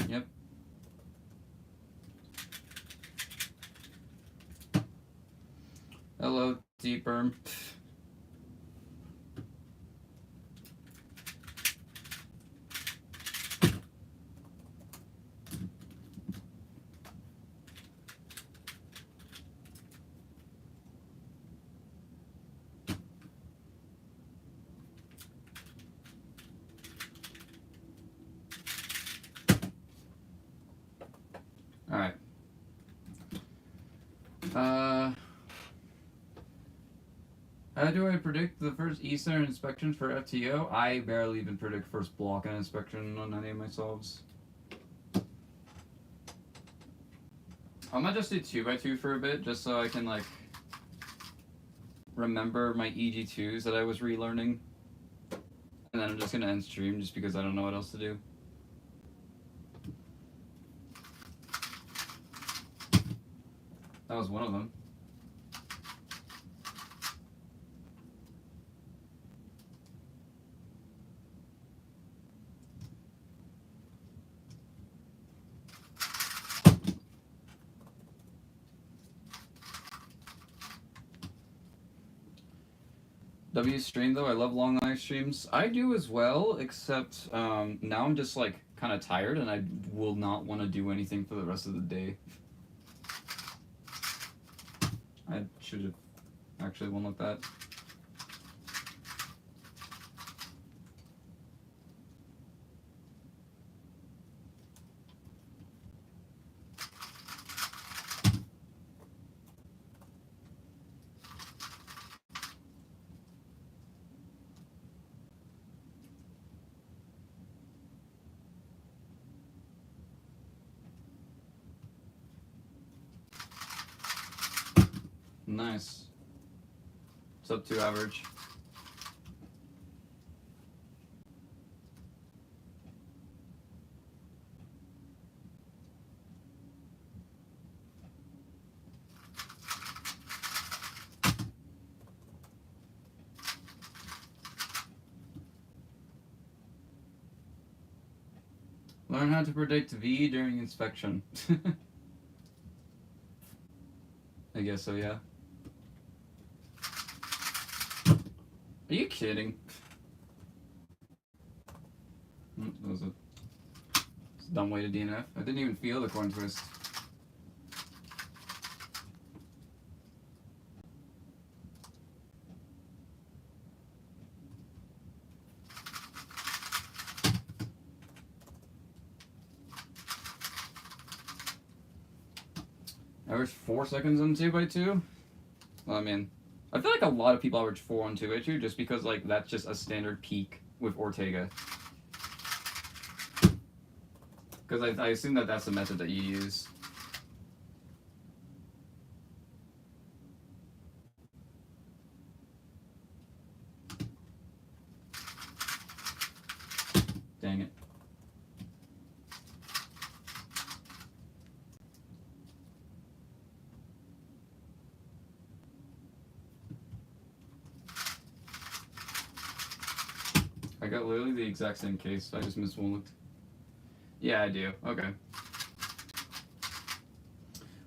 Yep. Hello, Deeper. All right. How do I predict the first E-center inspection for FTO? I barely even predict first block and inspection on any of my solves. I might just do 2x2 for a bit, just so I can like remember my EG2s that I was relearning. And then I'm just gonna end stream just because I don't know what else to do. That was one of them. W stream though. I love long live streams. I do as well, except now I'm just like kind of tired and I will not want to do anything for the rest of the day. I should have actually went with that. Nice. Sub 2 average. Learn how to predict V during inspection. I guess so, yeah. Are you kidding? That was a dumb way to DNF. I didn't even feel the coin twist. Average 4 seconds on 2x2? Well, I mean, I feel like a lot of people average 4 on 2x2 just because, like, that's just a standard peak with Ortega. Because I assume that that's the method that you use. Dang it. I got literally the exact same case. I just miswalked. Yeah, I do. Okay.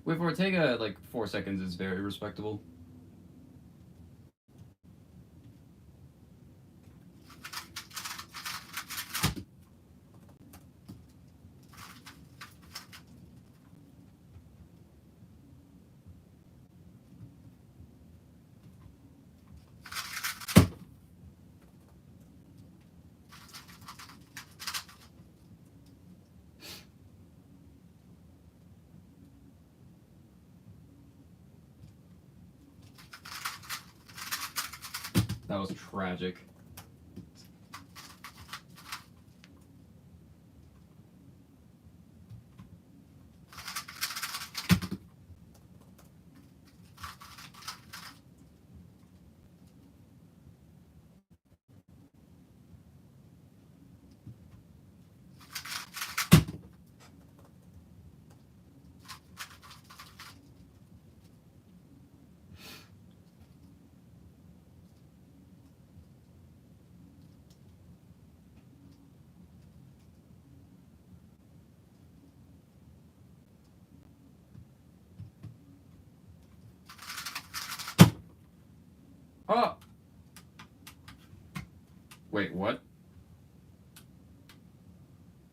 With Ortega, like 4 seconds is very respectable. That was tragic. Oh! Wait, what?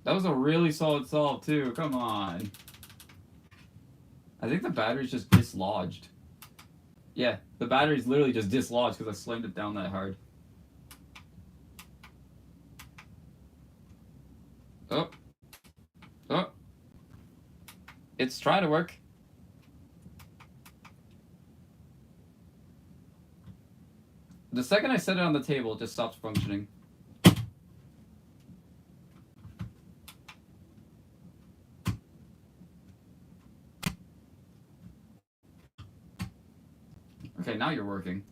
That was a really solid solve, too. Come on. I think the battery's just dislodged. Yeah, the battery's literally just dislodged because I slammed it down that hard. Oh. Oh. It's trying to work. The second I set it on the table, it just stops functioning. Okay, now you're working.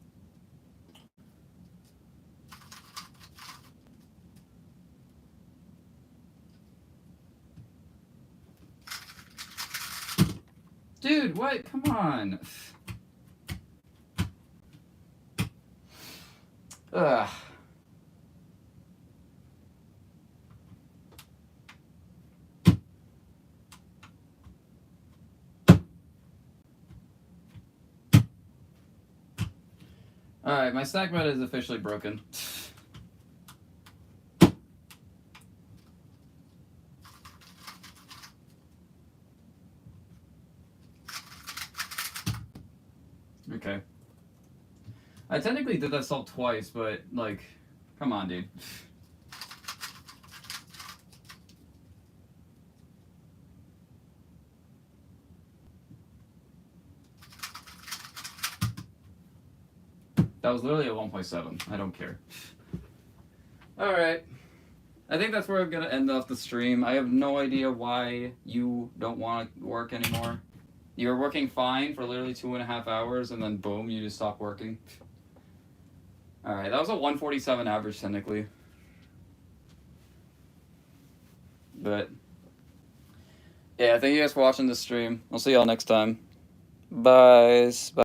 Dude, what? Come on. Ugh. Alright, my stack meta is officially broken. Okay. I technically did that salt twice, but, like, come on, dude. That was literally a 1.7. I don't care. Alright. I think that's where I'm gonna end off the stream. I have no idea why you don't want to work anymore. You were working fine for literally 2.5 hours, and then boom, you just stopped working. Alright, that was a 147 average technically. But yeah, thank you guys for watching this stream. I'll see y'all next time. Bye.